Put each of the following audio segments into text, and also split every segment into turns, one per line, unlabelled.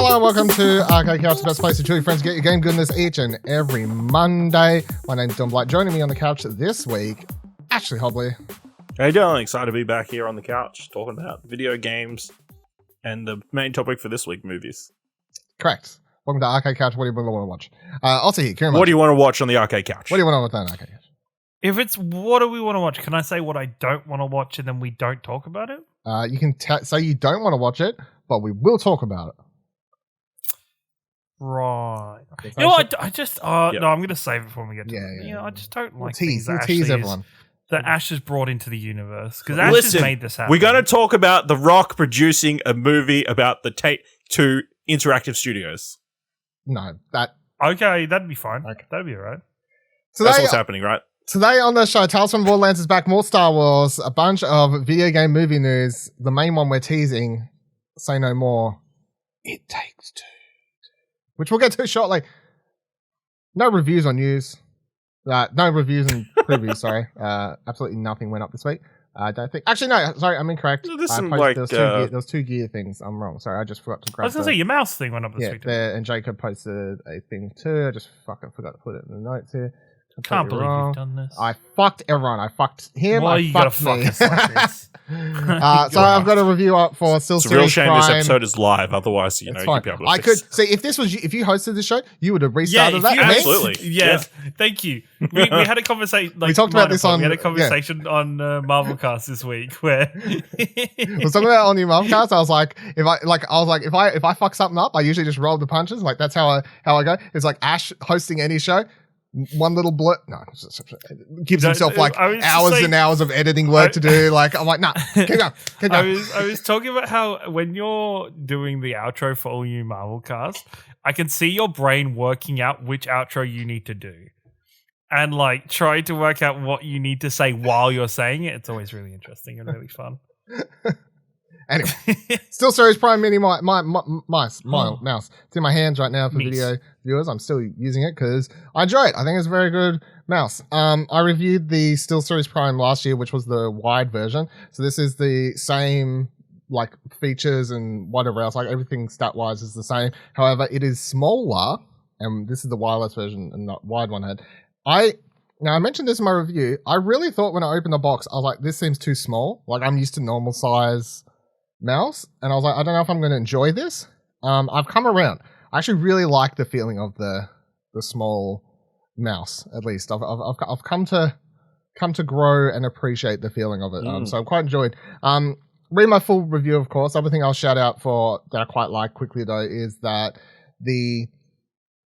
Hello and welcome to Arcade Couch, the best place to truly friends get your game goodness each and every Monday. My name's Don Blight. Joining me on the couch this week, Ashley Hobley.
How you doing? Excited to be back here on the couch talking about video games and the main topic for this week, movies.
Correct. Welcome to Arcade Couch. What do you want to watch? Also here, Ciaran.
What do you want to watch on the Arcade Couch?
What do you want to watch on the Arcade Couch?
If it's what do we want to watch, can I say what I don't want to watch and then we don't talk about it?
You can say you don't want to watch it, but we will talk about it.
Right. You know what? I just no, I'm going to save it for when we get to it.
Yeah.
I just don't like
tease
things
everyone.
That Ash has brought into the universe. Because Ash has made this happen.
We're going to talk about The Rock producing a movie about the Take-Two Interactive Studios.
No, that...
Okay, that'd be fine.
Okay.
That'd be all right.
That's what's happening, right?
Today on the show, Tales from Borderlands is back, more Star Wars, a bunch of video game movie news. The main one we're teasing, Say No More, It Takes Two, which we'll get to shortly. No reviews on news. No reviews and previews, sorry. Absolutely nothing went up this week. I don't think. Actually, no, sorry, I'm incorrect. There was two gear things. I'm wrong. Sorry, I just forgot to grab
I was going to say, your mouse thing went up this week.
Yeah, and Jacob posted a thing too. I just fucking forgot to put it in the notes here.
Can't believe you've done this.
I fucked everyone. I fucked him.
Why
I
you
fucked
gotta
me.
fuck us like this?
So I've got a review up for Steelseries.
It's a real shame
Prime.
this episode is live. Otherwise, you'd be able to
I
fix
could see if this was if you hosted the show, you would have restarted that.
Absolutely.
Yes. Yeah. Thank you. We had a conversation.
We talked about this on.
We had a conversation on Marvelcast this week where
I was talking about on your Marvelcast. I was like, if I fuck something up, I usually just roll the punches. Like that's how I go. It's like Ash hosting any show. One little blip. No, gives himself like hours and hours of editing work to do. Like I'm like, nah, keep going.
I was talking about how when you're doing the outro for all you Marvelcast, I can see your brain working out which outro you need to do, and like try to work out what you need to say while you're saying it. It's always really interesting and really fun.
Anyway, Steelseries Prime Mini mouse. It's in my hands right now for video viewers. I'm still using it because I enjoy it. I think it's a very good mouse. I reviewed the Steelseries Prime last year, which was the wide version. So this is the same like features and whatever else. Like everything stat-wise is the same. However, it is smaller, and this is the wireless version and not wide one had. Now, I mentioned this in my review. I really thought when I opened the box, I was like, this seems too small. Like I'm used to normal size mouse, and I was like, I don't know if I'm going to enjoy this. I've come around. I actually really like the feeling of the small mouse. At least I've come to grow and appreciate the feeling of it. So I've quite enjoyed. Read my full review, of course. Other thing I'll shout out for that I quite like quickly though is that the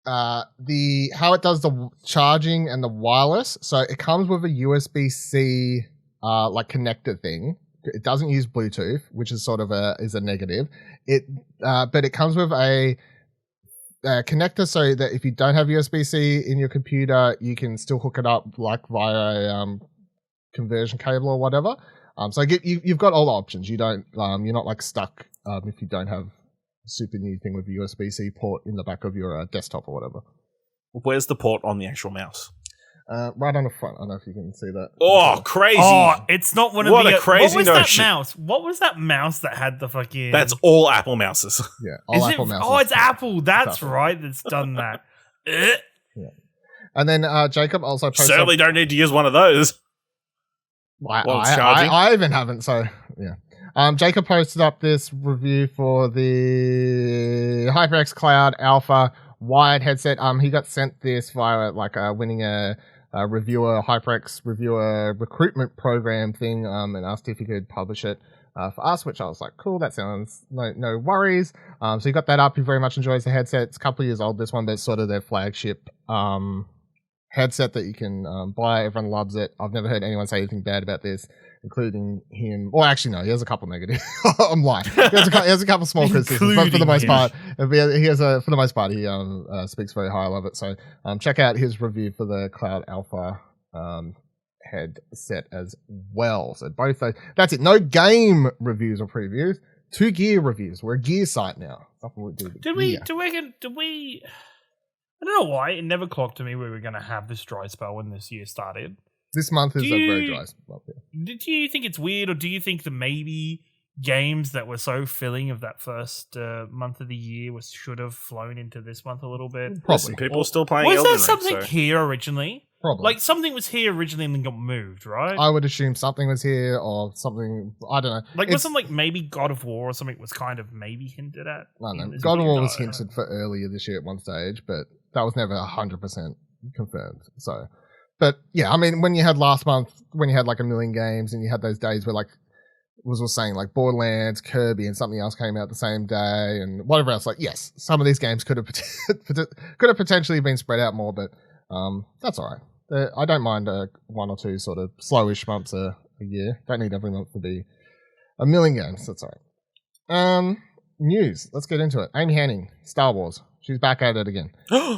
how it does the charging and the wireless. So it comes with a USB-C like connector thing. It doesn't use Bluetooth, which is sort of a negative. But it comes with a connector so that if you don't have USB-C in your computer, you can still hook it up like via a conversion cable or whatever. So you've got all the options. You don't you're not like stuck if you don't have a super new thing with a USB-C port in the back of your desktop or whatever.
Where's the port on the actual mouse?
Right on the front. I don't know if you can see that.
Oh, crazy.
Oh, it's not one of
what a crazy
what was
notion.
that mouse? What was that mouse that had the fucking...
That's all Apple mouses.
Yeah, all Apple mouses.
Oh, it's Apple. That's right. That's done that.
Yeah. And then Jacob also posted...
Certainly don't need to use one of those.
I even haven't, so yeah. Jacob posted up this review for the HyperX Cloud Alpha wired headset. He got sent this via like winning a HyperX reviewer recruitment program thing, and asked if he could publish it for us, which I was like, cool, that sounds no worries. So he got that up. He very much enjoys the headset. It's a couple of years old, this one, but it's sort of their flagship headset that you can buy. Everyone loves it. I've never heard anyone say anything bad about this, including him. Well, actually, no, he has a couple negative. I'm lying. He has a couple small criticisms, but for the most part, for the most part, he speaks very highly of it. So check out his review for the Cloud Alpha headset as well. So both those. That's it. No game reviews or previews. 2 gear reviews. We're a gear site now. Something we do.
Did we? I don't know why it never clocked to me we were going to have this dry spell when this year started.
This month is a very dry spell.
Do you think it's weird, or do you think that maybe games that were so filling of that first month of the year should have flown into this month a little bit.
Listen, people are still playing
Was
Elden
there
Ring,
something
so-
here originally?
Probably.
Like something was here originally and then got moved, right?
I would assume something was here or something. I don't know.
Like
It's-
wasn't like maybe God of War or something was kind of maybe hinted at?
I don't
in
know.
this
God of
video?
War was
No.
hinted for earlier this year at one stage, but that was never 100% confirmed. So, but yeah, I mean, when you had last month, when you had like a million games and you had those days where like, was saying like Borderlands, Kirby, and something else came out the same day, and whatever else. Like, yes, some of these games could have potentially been spread out more, but that's all right. I don't mind one or two sort of slowish months a year. Don't need every month to be a million games. That's all right. News. Let's get into it. Amy Hennig, Star Wars. She's back at it again.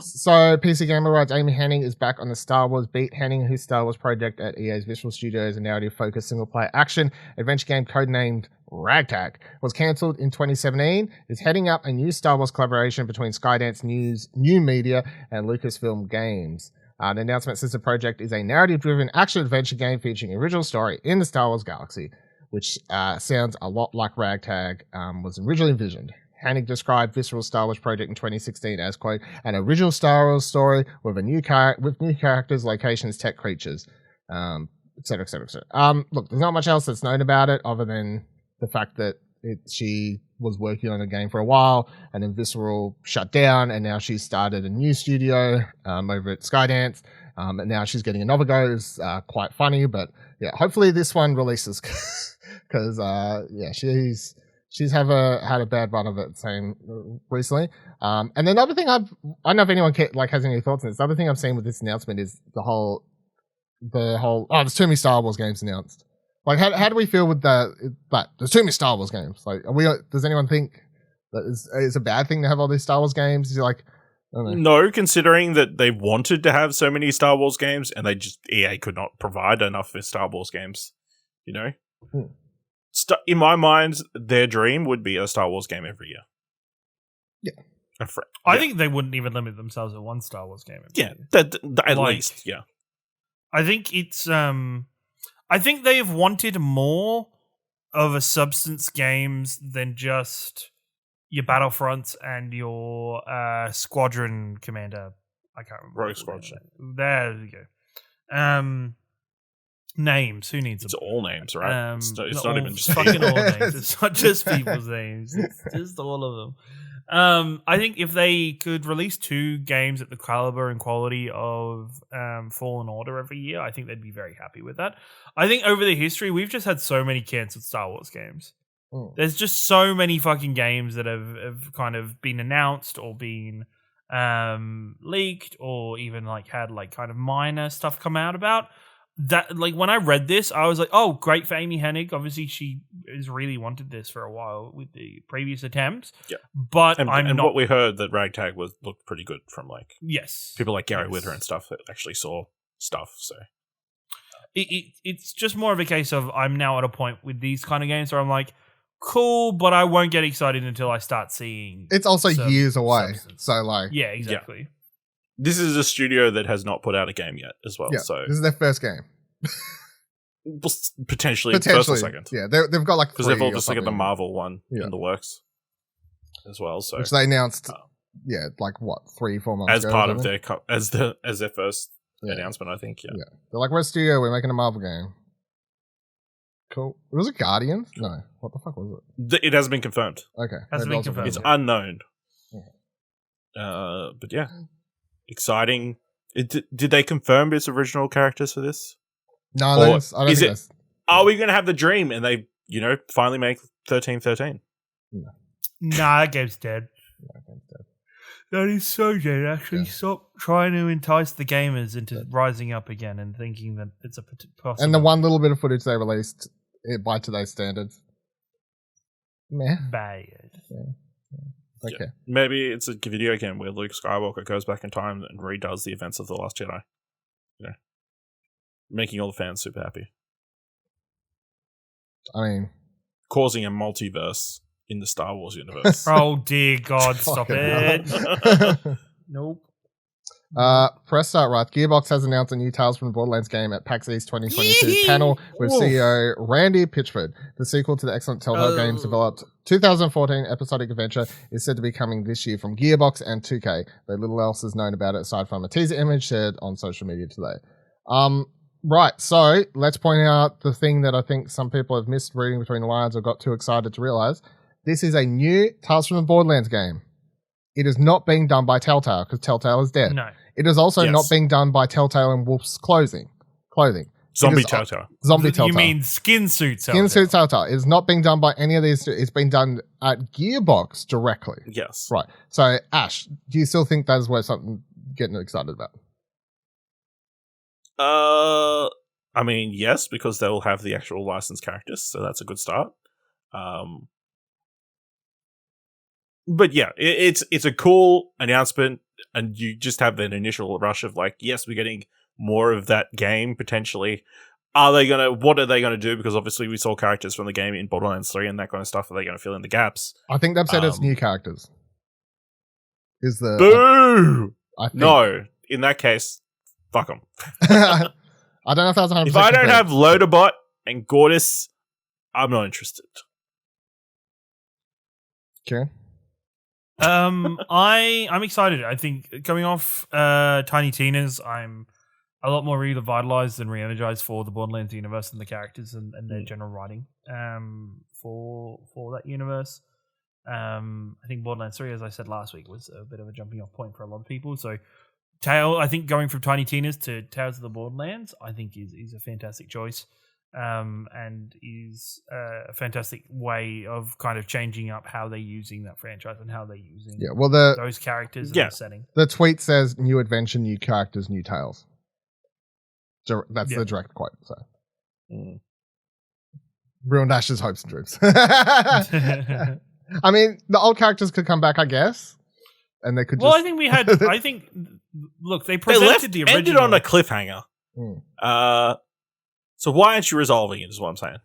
So, PC Gamer writes, Amy Hennig is back on the Star Wars beat. Hennig, whose Star Wars project at EA's Visual Studios, a narrative-focused single-player action adventure game codenamed Ragtag, was cancelled in 2017, is heading up a new Star Wars collaboration between Skydance News, New Media, and Lucasfilm Games. The announcement says the project is a narrative-driven action-adventure game featuring original story in the Star Wars galaxy, which sounds a lot like Ragtag was originally envisioned. Hennig described Visceral's Star Wars project in 2016 as, quote, an original Star Wars story with new characters, locations, tech creatures, etc., etc., etc. Look, there's not much else that's known about it other than the fact that she was working on a game for a while, and then Visceral shut down, and now she's started a new studio over at Skydance, and now she's getting another go. It's quite funny, but yeah, hopefully this one releases because yeah, she's had a bad run of it recently. And then another thing I don't know if anyone has any thoughts on this. The other thing I've seen with this announcement is the whole there's too many Star Wars games announced. Like, how do we feel with that? There's too many Star Wars games. Like, does anyone think that it's a bad thing to have all these Star Wars games? Is it like, I don't know.
No, considering that they wanted to have so many Star Wars games and EA could not provide enough for Star Wars games, you know? In my mind, their dream would be a Star Wars game every year.
Yeah.
I think they wouldn't even limit themselves to one Star Wars game.
Yeah, at least, yeah.
I think it's I think they have wanted more of a substance games than just your Battlefronts and your Squadron Commander. I can't remember.
Rogue Squadron.
There you go. Names. Who needs them?
It's all names, right? It's not even just
fucking all names. It's not just people's names. It's just all of them. I think if they could release 2 games at the caliber and quality of Fallen Order every year, I think they'd be very happy with that. I think over the history, we've just had so many cancelled Star Wars games. There's just so many fucking games that have kind of been announced or been leaked or even had kind of minor stuff come out about. That when I read this, I was like, "Oh, great for Amy Hennig." Obviously, she has really wanted this for a while with the previous attempts.
Yeah,
but
and what we heard that Ragtag looked pretty good from
yes
people like Gary Whitta and stuff that actually saw stuff. So
it's just more of a case of I'm now at a point with these kind of games where I'm like, cool, but I won't get excited until I start seeing.
It's also years away,
substance.
so
yeah, exactly.
Yeah. This is a studio that has not put out a game yet as well.
Yeah,
so
this is their first game.
Potentially first or second.
Yeah, they've got
because they've all just got the Marvel one in the works as well. So
which they announced, 3-4 months
as
ago,
part of their as their first announcement, I think. Yeah,
they're like, we're a studio, we're making a Marvel game. Cool. Was it Guardians? No. What the fuck was it?
It hasn't been confirmed.
Okay,
hasn't been confirmed.
It's unknown. But yeah. Exciting. Did they confirm its original characters for this?
No, I don't think
are we going to have the dream and they, finally make 1313?
No.
Nah, that game's dead. That is so dead. Actually, stop trying to entice the gamers into rising up again and thinking that it's a possible.
And the one little bit of footage they released by today's standards, meh.
Bad.
Yeah. Okay.
Yeah. Maybe it's a video game where Luke Skywalker goes back in time and redoes the events of The Last Jedi. Making all the fans super happy.
I mean,
causing a multiverse in the Star Wars universe.
Oh dear God, stop it. Nope.
Press start right. Gearbox has announced a new Tales from the Borderlands game at PAX East 2022 panel with CEO Randy Pitchford. The sequel to the excellent Telltale games developed 2014 episodic adventure is said to be coming this year from Gearbox and 2K, but little else is known about it aside from a teaser image shared on social media today. Right, so let's point out the thing that I think some people have missed reading between the lines or got too excited to realize. This is a new Tales from the Borderlands game. It is not being done by Telltale because Telltale is dead.
No.
It is also not being done by Telltale and Wolf's clothing.
Zombie Telltale.
Zombie Telltale.
You mean Skin Suit Telltale?
Skin Suit Telltale. It is not being done by any of these. It's been done at Gearbox directly.
Yes.
Right. So, Ash, do you still think that is worth something getting excited about?
I mean, yes, because they'll have the actual licensed characters, so that's a good start. But yeah, it's a cool announcement, and you just have that initial rush of like, yes, we're getting more of that game potentially. What are they gonna do? Because obviously we saw characters from the game in Borderlands 3 and that kind of stuff. Are they gonna fill in the gaps?
I think they've said it's new characters. Is the
boo?
I think.
No, in that case, fuck them.
I don't know if that's 100%.
If I don't have Loaderbot and Gortys, I'm not interested.
Okay.
I'm excited. I think coming off Tiny Tina's, I'm a lot more revitalized and re-energized for the Borderlands universe and the characters and their general writing for that universe. I think Borderlands 3, as I said last week, was a bit of a jumping off point for a lot of people. So I think going from Tiny Tina's to Tales of the Borderlands, I think is a fantastic choice. And is a fantastic way of kind of changing up how they're using that franchise and how they're using those characters and the setting.
The tweet says new adventure, new characters, new tales. That's the direct quote. So ruined Ash's hopes and dreams. I mean, the old characters could come back, I guess. And they could
I think we had look, they presented the original.
Ended on a cliffhanger. So why aren't you resolving it, is what I'm saying.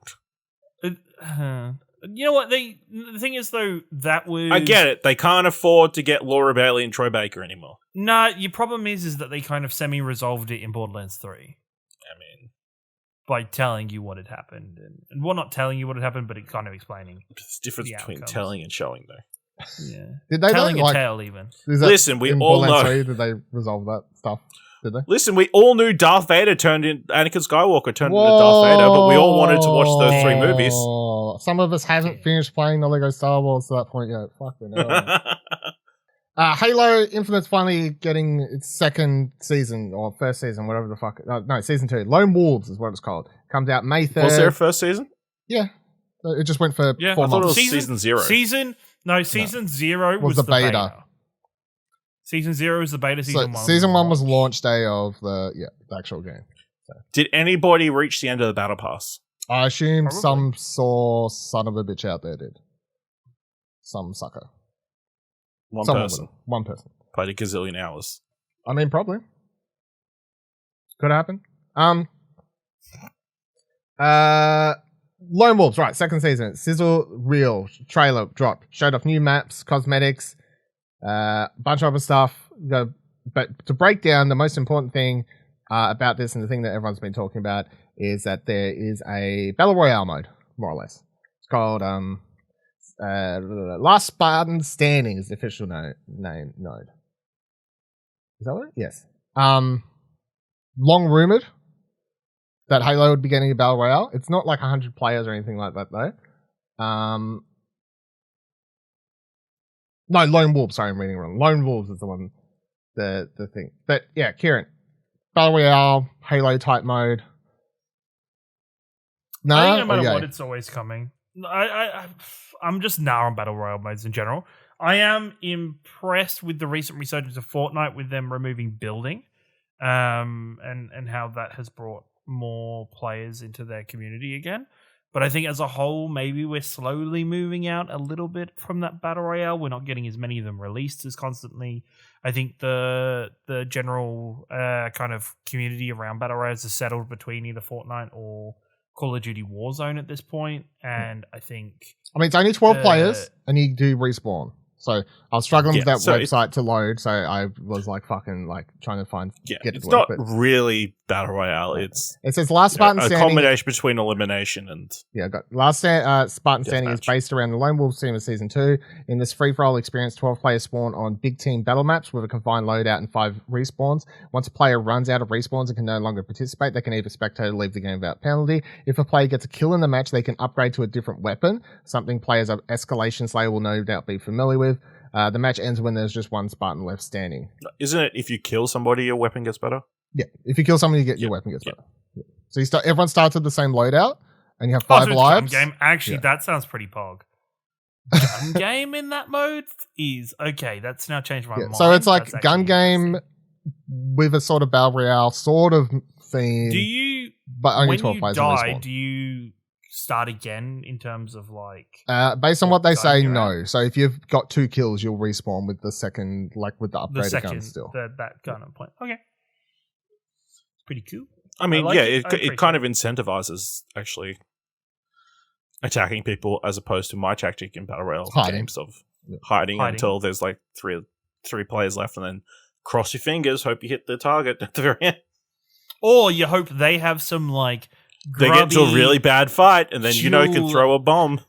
You know what? The thing is, though, that was...
I get it. They can't afford to get Laura Bailey and Troy Baker anymore.
No, your problem is that they kind of semi-resolved it in Borderlands 3.
I mean...
By telling you what had happened. And well, not telling you what had happened, but it kind of explaining.
There's a difference between telling and showing, though.
Yeah.
Did they
telling a tale, even.
Listen, we all know...
3, did they resolve that stuff? Did they?
Listen, we all knew Anakin Skywalker turned into Darth Vader, but we all wanted to watch those 3 movies.
Some of us haven't finished playing the Lego Star Wars to that point yet. Fucking hell. Halo Infinite's finally getting its second season, or first season, whatever the fuck. No, season 2. Lone Wolves is what it's called. Comes out May 3rd.
Was there a first season?
Yeah. It just went for 4 months.
I thought it was season 0.
Season 0 was the beta. Season 0 is the beta.
Season 1 was launch day of the actual game. So.
Did anybody reach the end of the battle pass?
I assume some son of a bitch out there did. Some sucker.
One person. Played a gazillion hours.
I mean, probably. Could happen. Lone Wolves, right, second season. Sizzle reel, trailer, drop. Showed off new maps, cosmetics, bunch of other stuff. But to break down, the most important thing about this and the thing that everyone's been talking about is that there is a Battle Royale mode, more or less. It's called Last Spartan Standing is the official node. Is that what it is? Yes. Long rumored that Halo would be getting a Battle Royale. It's not like 100 players or anything like that, though. No, Lone Wolves. Sorry, I'm reading wrong. Lone Wolves is the one, the thing. But yeah, Ciaran, Battle Royale, Halo type mode. No,
I think no matter what, it's always coming. I'm just on Battle Royale modes in general. I am impressed with the recent resurgence of Fortnite with them removing building, and how that has brought more players into their community again. But I think as a whole, maybe we're slowly moving out a little bit from that Battle Royale. We're not getting as many of them released as constantly. I think the general kind of community around Battle Royales is settled between either Fortnite or Call of Duty Warzone at this point. And I think...
I mean, it's only 12 players, and you do respawn. So I was struggling with that
so
website to load, so I was like fucking like trying to find get it
it's
to work,
not really battle royale. It's
it says last Spartan
a
standing.
combination between elimination and
Got last Spartan standing is based around the Lone Wolf team of season 2. In this free for all experience, 12 players spawn on big team battle maps with a confined loadout and 5 respawns. Once a player runs out of respawns and can no longer participate, they can either spectate or leave the game without penalty. If a player gets a kill in the match, they can upgrade to a different weapon, something players of Escalation Slayer will no doubt be familiar with. The match ends when there's just one Spartan left standing.
Isn't it if you kill somebody, your weapon gets better?
Yeah, if you kill somebody, your weapon gets better. Yeah. So everyone starts with the same loadout, and you have 5 lives.
Gun game. Actually, that sounds pretty pog. Gun game in that mode is okay. That's now changed my mind.
So it's like gun game with a sort of battle royale sort of theme.
Do you?
But only
when
12
you
players.
Die, do you start again in terms of like?
Based on what they say, no. So if you've got 2 kills, you'll respawn with the second, like with the upgraded gun still.
That gun on point. Okay, it's pretty cool.
I mean, it kind of incentivizes actually attacking people as opposed to my tactic in battle royale games of hiding until there's like three players left, and then cross your fingers, hope you hit the target at the very end.
Or you hope they have some like
they get to a really bad fight, and then can throw a bomb,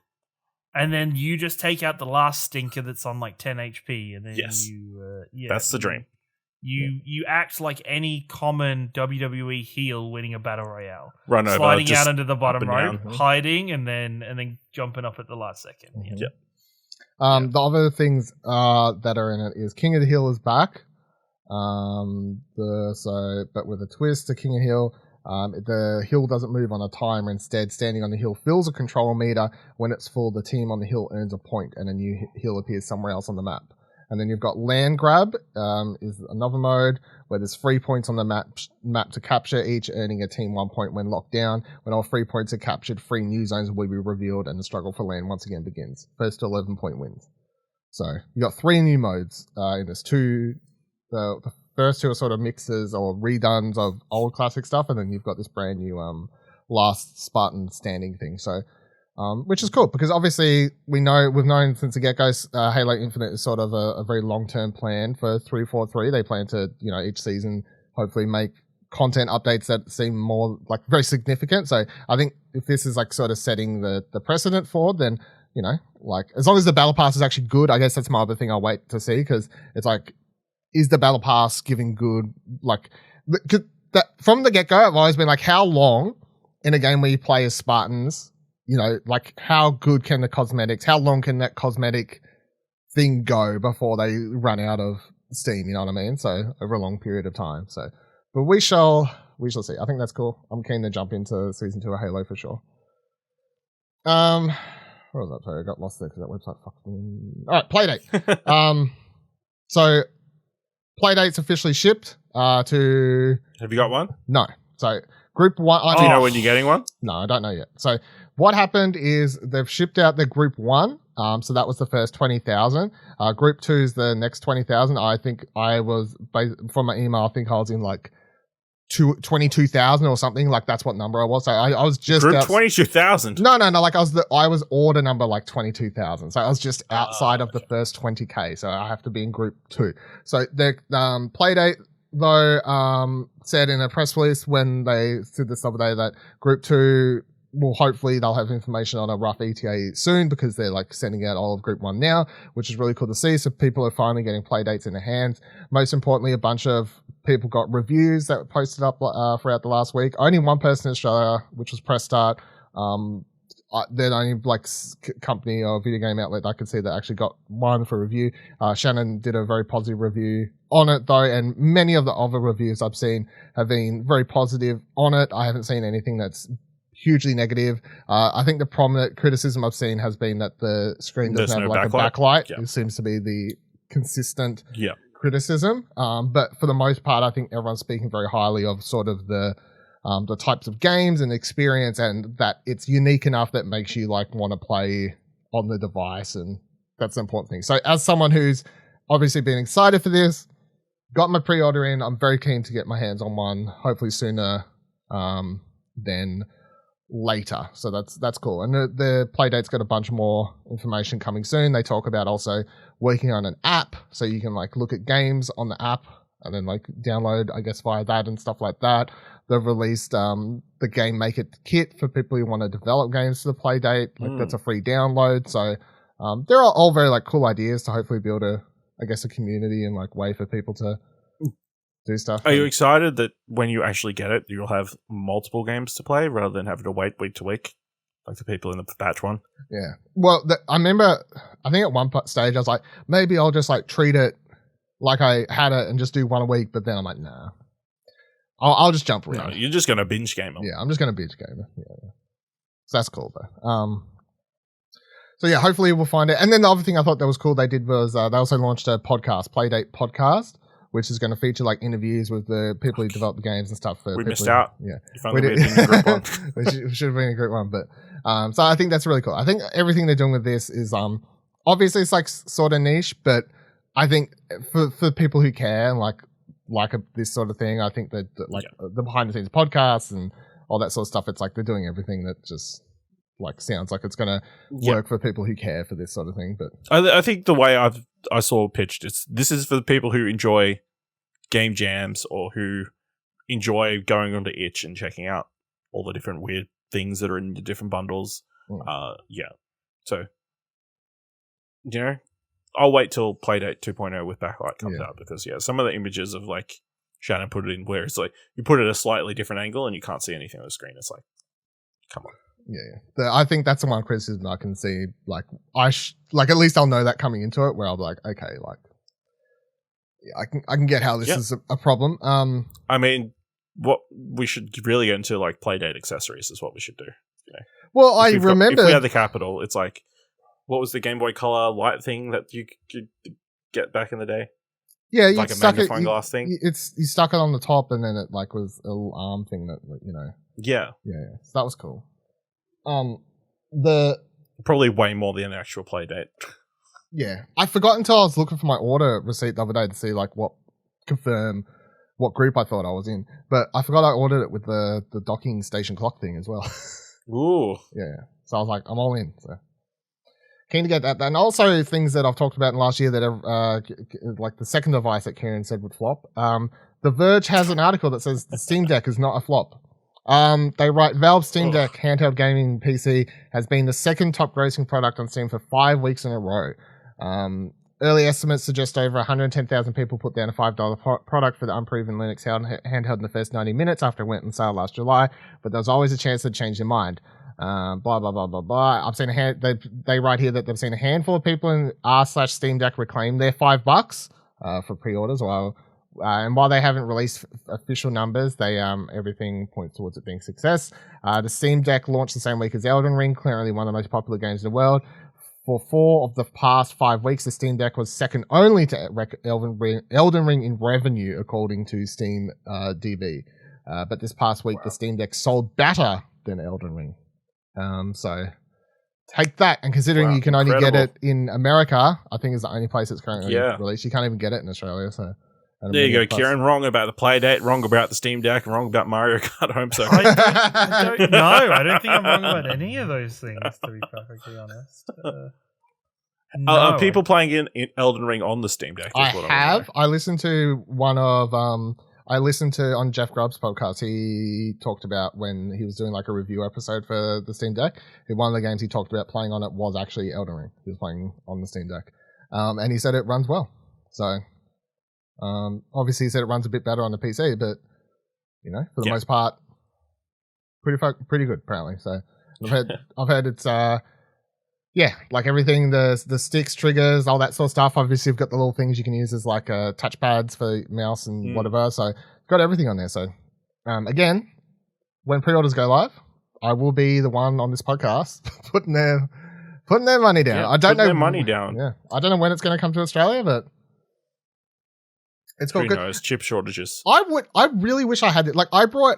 and then you just take out the last stinker that's on like 10 HP, and then
that's the dream.
You act like any common WWE heel winning a battle royale,
run over,
sliding out into the bottom rope, hiding, and then jumping up at the last second.
The other things that are in it is King of the Hill is back. But with a twist to King of Hill, the hill doesn't move on a timer. Instead, standing on the hill fills a control meter. When it's full, the team on the hill earns a point, and a new hill appears somewhere else on the map. And then you've got Land Grab, is another mode where there's 3 points on the map to capture, each earning a team 1 point when locked down. When all 3 points are captured, 3 new zones will be revealed, and the struggle for land once again begins. First to 11 point wins. So you got 3 new modes in this. The first 2 are sort of mixes or redones of old classic stuff, and then you've got this brand new last Spartan standing thing. So. Which is cool because obviously we've known since the get-go Halo Infinite is sort of a very long-term plan for 343. They plan to, each season hopefully make content updates that seem more like very significant. So I think if this is like sort of setting the precedent for, then, like as long as the Battle Pass is actually good, I guess that's my other thing I'll wait to see because it's like, is the Battle Pass giving good, like, from the get-go I've always been like, how long in a game where you play as Spartans, like how good can the cosmetics, how long can that cosmetic thing go before they run out of steam, you know what I mean? So over a long period of time. So, but we shall see. I think that's cool. I'm keen to jump into season 2 of Halo for sure. What was that? Sorry, I got lost there because that website fucked me. All right, Playdate. So Playdate's officially shipped to...
Have you got one?
No. So Group 1...
Do you know when you're getting one?
No, I don't know yet. So what happened is they've shipped out the Group 1. So that was the first 20,000. Group 2 is the next 20,000. I think I was, from my email, I think I was in like 22,000 or something. Like that's what number I was. So I was just...
Group 22,000?
No. Like I was order number like 22,000. So I was just outside of the first 20K. So I have to be in Group 2. So the Playdate... though said in a press release when they said this other day that Group 2 will hopefully they'll have information on a rough ETA soon because they're like sending out all of Group 1 now, which is really cool to see. So people are finally getting Playdates in their hands. Most importantly, a bunch of people got reviews that were posted up throughout the last week. Only one person in Australia, which was Press Start. They're the only like company or video game outlet I could see that actually got one for review. Shannon did a very positive review on it though, and many of the other reviews I've seen have been very positive on it. I haven't seen anything that's hugely negative. I think the prominent criticism I've seen has been that the screen doesn't have like a backlight. It seems to be the consistent criticism. But for the most part, I think everyone's speaking very highly of sort of the types of games and experience, and that it's unique enough that makes you like want to play on the device, and that's the important thing. So as someone who's obviously been excited for this, got my pre-order in, I'm very keen to get my hands on one, hopefully sooner than later. So that's cool. And the Playdate's got a bunch more information coming soon. They talk about also working on an app, so you can like look at games on the app and then like download, I guess, via that and stuff like that. They've released the Game Maker kit for people who want to develop games for the Playdate. Like that's a free download. So they're all very like cool ideas to hopefully build a community and like way for people to do stuff.
Are you excited that when you actually get it, you'll have multiple games to play rather than having to wait week to week, like the people in the batch one?
Yeah. Well, I remember, I think at one stage I was like, maybe I'll just like treat it like I had it and just do one a week. But then I'm like, nah, I'll just jump around.
No, you're just going to binge game them.
Yeah, I'm just going to binge game it. Yeah. So that's cool though. So yeah, hopefully we'll find it. And then the other thing I thought that was cool they did was they also launched a podcast, Playdate podcast, which is going to feature like interviews with the people who develop the games and stuff.
We missed out.
Yeah,
we did. In group one.
we should have been in group one, but so I think that's really cool. I think everything they're doing with this is obviously it's like sort of niche, but I think for people who care and like this sort of thing, I think that like the behind the scenes podcasts and all that sort of stuff, it's like they're doing everything that just like sounds like it's going to work for people who care for this sort of thing. But
I think the way I saw pitched, this is for the people who enjoy game jams or who enjoy going onto itch and checking out all the different weird things that are in the different bundles. So I'll wait till Playdate 2.0 with backlight comes out, because some of the images of like Shannon put it in where it's like you put it at a slightly different angle and you can't see anything on the screen. It's like, come on.
Yeah. I think that's the one criticism I can see. Like like at least I'll know that coming into it, where I'll be like, okay, like I can get how this is a problem.
I mean, what we should really get into like Playdate accessories is what we should do.
Well, I remember
if we had the capital, it's like, what was the Game Boy Color light thing that you could get back in the day?
Yeah,
like a magnifying glass thing.
You stuck it on the top, and then it like was a little arm thing that
Yeah.
So that was cool. The
probably way more than the actual Playdate.
Yeah, I forgot until I was looking for my order receipt the other day to see like confirm what group I thought I was in, but I forgot I ordered it with the docking station clock thing as well.
Ooh.
Yeah. So I was like, I'm all in. So keen to get that. And also things that I've talked about in last year that are like the second device that Ciaran said would flop. The Verge has an article that says the Steam Deck is not a flop. They write, Valve's Steam Deck handheld gaming PC has been the second top grossing product on Steam for 5 weeks in a row. Early estimates suggest over 110,000 people put down a $5 product for the unproven Linux handheld in the first 90 minutes after it went on sale last July, but there's always a chance they'd change their mind. Blah, blah, blah, blah, blah. I've seen they write here that they've seen a handful of people in r/Steam Deck reclaim their $5 for pre-orders, and while they haven't released official numbers, they everything points towards it being a success. The Steam Deck launched the same week as Elden Ring, currently one of the most popular games in the world. For 4 of the past 5 weeks, the Steam Deck was second only to Elden Ring in revenue, according to Steam DB. But this past week, the Steam Deck sold better than Elden Ring. So take that, and considering you can only get it in America, I think is the only place it's currently released. You can't even get it in Australia. So
there you go, Ciaran. Wrong about the Playdate, wrong about the Steam Deck, and wrong about Mario Kart Home Circuit.
I don't know. I don't think I'm wrong about any of those things, to be perfectly honest.
Are people playing in Elden Ring on the Steam Deck?
I have. I listened to on Jeff Grubb's podcast. He talked about when he was doing like a review episode for the Steam Deck. One of the games he talked about playing on it was actually Elden Ring. He was playing on the Steam Deck, and he said it runs well. So. Obviously he said it runs a bit better on the PC, but for the most part, pretty good apparently. So I've heard it's like everything, the sticks, triggers, all that sort of stuff. Obviously you've got the little things you can use as like touchpads for mouse and whatever. So got everything on there. So again, when pre-orders go live, I will be the one on this podcast putting their money down. I don't know
their money down.
Yeah, I don't know when it's going to come to Australia, but. It's got good.
Chip shortages.
I really wish I had it. Like I brought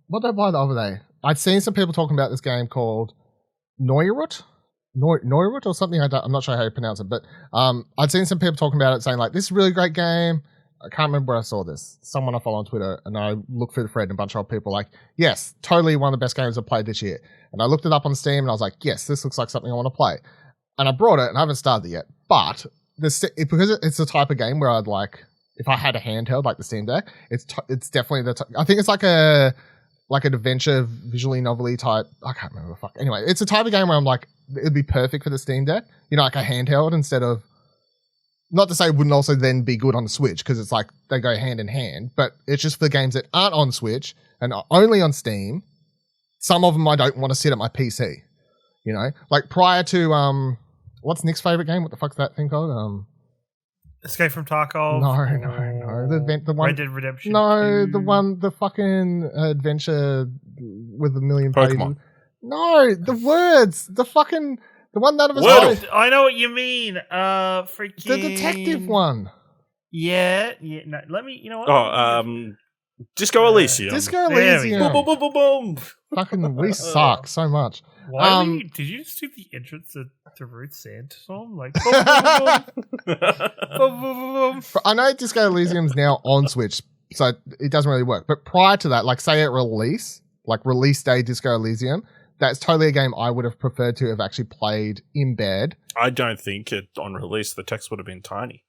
what did I buy the other day? I'd seen some people talking about this game called Neurot or something like that. I'm not sure how you pronounce it, but I'd seen some people talking about it, saying like this is a really great game, I can't remember where I saw this. Someone I follow on Twitter, and I looked through the thread, and a bunch of people like, yes, totally one of the best games I've played this year. And I looked it up on Steam, and I was like, yes, this looks like something I want to play. And I brought it, and I haven't started it yet. But because it's the type of game where I'd like, if I had a handheld like the Steam Deck, it's definitely I think it's like an adventure, visually novelty type. I can't remember. Fuck. Anyway, it's a type of game where I'm like, it'd be perfect for the Steam Deck. You know, like a handheld instead of. Not to say it wouldn't also then be good on the Switch, because it's like they go hand in hand, but it's just for the games that aren't on Switch and are only on Steam. Some of them I don't want to sit at my PC, you know? Like prior to, what's Nick's favorite game? What the fuck's that thing called?
Escape from Tarkov.
No. The one.
Red Dead Redemption.
No,
2.
the fucking adventure with a million
Pokemon.
pages. No, the words. The one none of us
Wordle.
played.
I know what you mean. Freaking
The detective one.
Yeah. No, let me. You know what?
Disco Elysium.
Disco
There we
Elysium.
Boom, boom, boom, boom, boom.
Fucking, we suck so much.
Why did you just do the entrance to Ruth Sand song? Like, boom, boom, boom, boom, boom, boom, boom.
I know Disco Elysium's now on Switch, so it doesn't really work. But prior to that, like say at release day Disco Elysium, that's totally a game I would have preferred to have actually played in bed.
I don't think on release the text would have been tiny.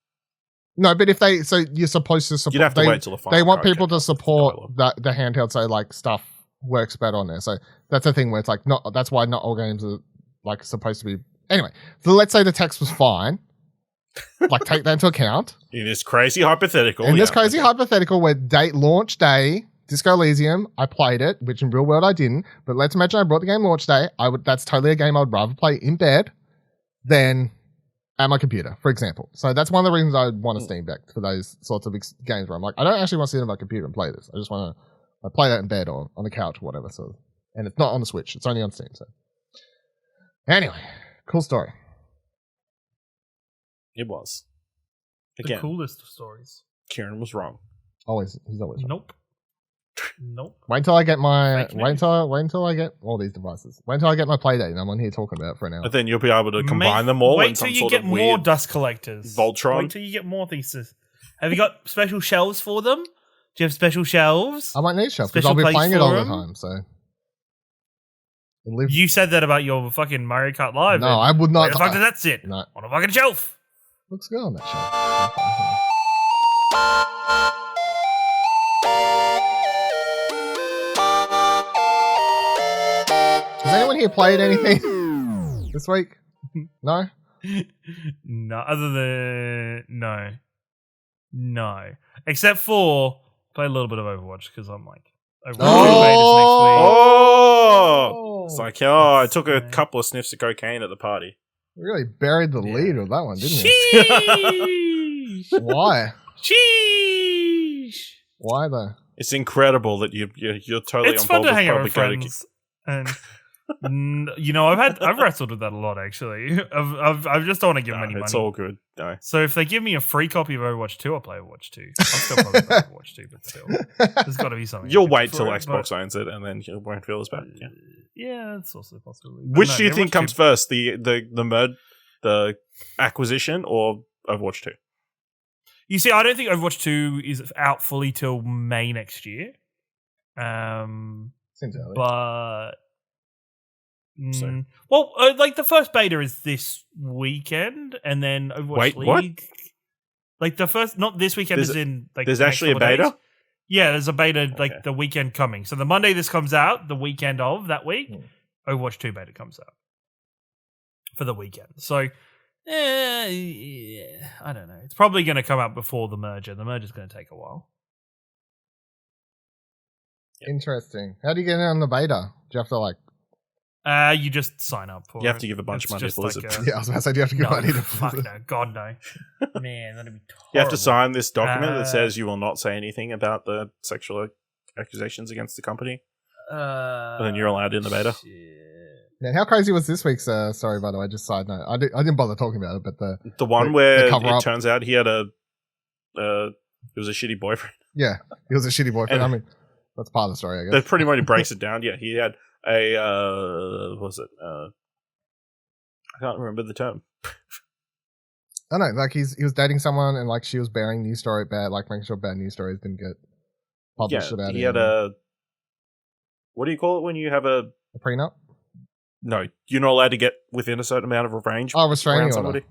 No, but you're supposed to support.
You'd have to wait till the final.
They want
code
people to
comes out.
support the handheld, so like stuff works better on there. So that's the thing where it's like that's why not all games are like supposed to be. Anyway, so let's say the text was fine. Like take that into account.
In this crazy hypothetical.
Hypothetical where launch day, Disco Elysium, I played it, which in real world I didn't. But let's imagine I brought the game launch day. That's totally a game I would rather play in bed than at my computer, for example. So that's one of the reasons I want a Steam Deck for those sorts of games where I'm like, I don't actually want to sit on my computer and play this. I just want to play that in bed or on the couch or whatever. So, and it's not on the Switch. It's only on Steam. So anyway, cool story.
It was.
The
Again,
coolest of stories.
Ciaran was wrong.
He's always right.
Nope.
Wait until I get
Fake news.
wait until I get all these devices. Wait until I get my Playdate and I'm on here talking about it for an hour.
But then you'll be able to combine them all in
Wait
some
till you
sort
get
of
more
weird
dust collectors.
Voltron.
Wait till you get more things. Have you got special shelves for them? Do you have special shelves?
I might need shelf because
Special
I'll be
place
playing it all
for
the
'em?
time. So
You said that about your fucking Mario Kart Live.
No, I would not.
Where the fuck does that sit?
No.
On a fucking shelf.
Looks good on that shelf. Has anyone here played anything this week? No?
No, other than no, except for play a little bit of Overwatch because I'm like Overwatch
Oh! It's like, I took a
Yeah.
couple of sniffs of cocaine at the party.
We really buried the lead with that one, didn't we?
Sheesh.
Why?
Sheesh.
Why though?
It's incredible that you're totally
It's
on
fun
board
to hang out
with
with
probably
friends, and I've wrestled with that a lot actually. I've just don't want to give them any
it's
money.
all good. No.
So if they give me a free copy of Overwatch 2, I'll play Overwatch 2. I'll still probably play Overwatch 2, but still, there's got to be something.
You'll
I can
wait
do
till
for it,
Xbox owns it, and then you won't feel as bad. Yeah.
Yeah, that's also a possibility.
Which do you think
Overwatch
comes
2
first, the acquisition, or Overwatch 2?
You see, I don't think Overwatch 2 is out fully till May next year.
Seems early.
But
So-
like the first beta is this weekend, and then Overwatch
Wait,
League.
what?
Like the first, not this weekend,
There's
is in like
There's
the next
actually a
couple of
beta?
days. Yeah, there's a beta like
Okay.
the weekend coming. So the Monday this comes out, the weekend of that week,
Hmm.
Overwatch 2 beta comes out for the weekend. So, yeah, I don't know. It's probably going to come out before the merger. The merger's going to take a while.
Interesting. How do you get in on the beta? Do you have to like?
You just sign up for
You have
it.
to give a bunch of
It's
money to
just like
Blizzard.
Yeah, I was about to say, do you have to give
No,
money to?
fuck no. God, no. Man, that'd be horrible.
You have to sign this document that
Uh,
says you will not say anything about the sexual accusations against the company, and then you're allowed in the beta.
Shit.
Man, how crazy was this week's story? By the way, just side note, I didn't bother talking about it, but
The one
The
where it
cover-up.
turns out he had it was a shitty boyfriend.
yeah, he was a shitty boyfriend.
And-
I mean, that's part of the story, I
That
guess.
pretty much breaks it down. Yeah, he had a what was it? I can't remember the term.
I don't know, like he was dating someone and like she was bearing news story bad, like making sure bad news stories didn't get published about it.
He had a, what do you call it when you have a
prenup?
No, you're not allowed to get within a certain amount of range.
Oh, restraining order.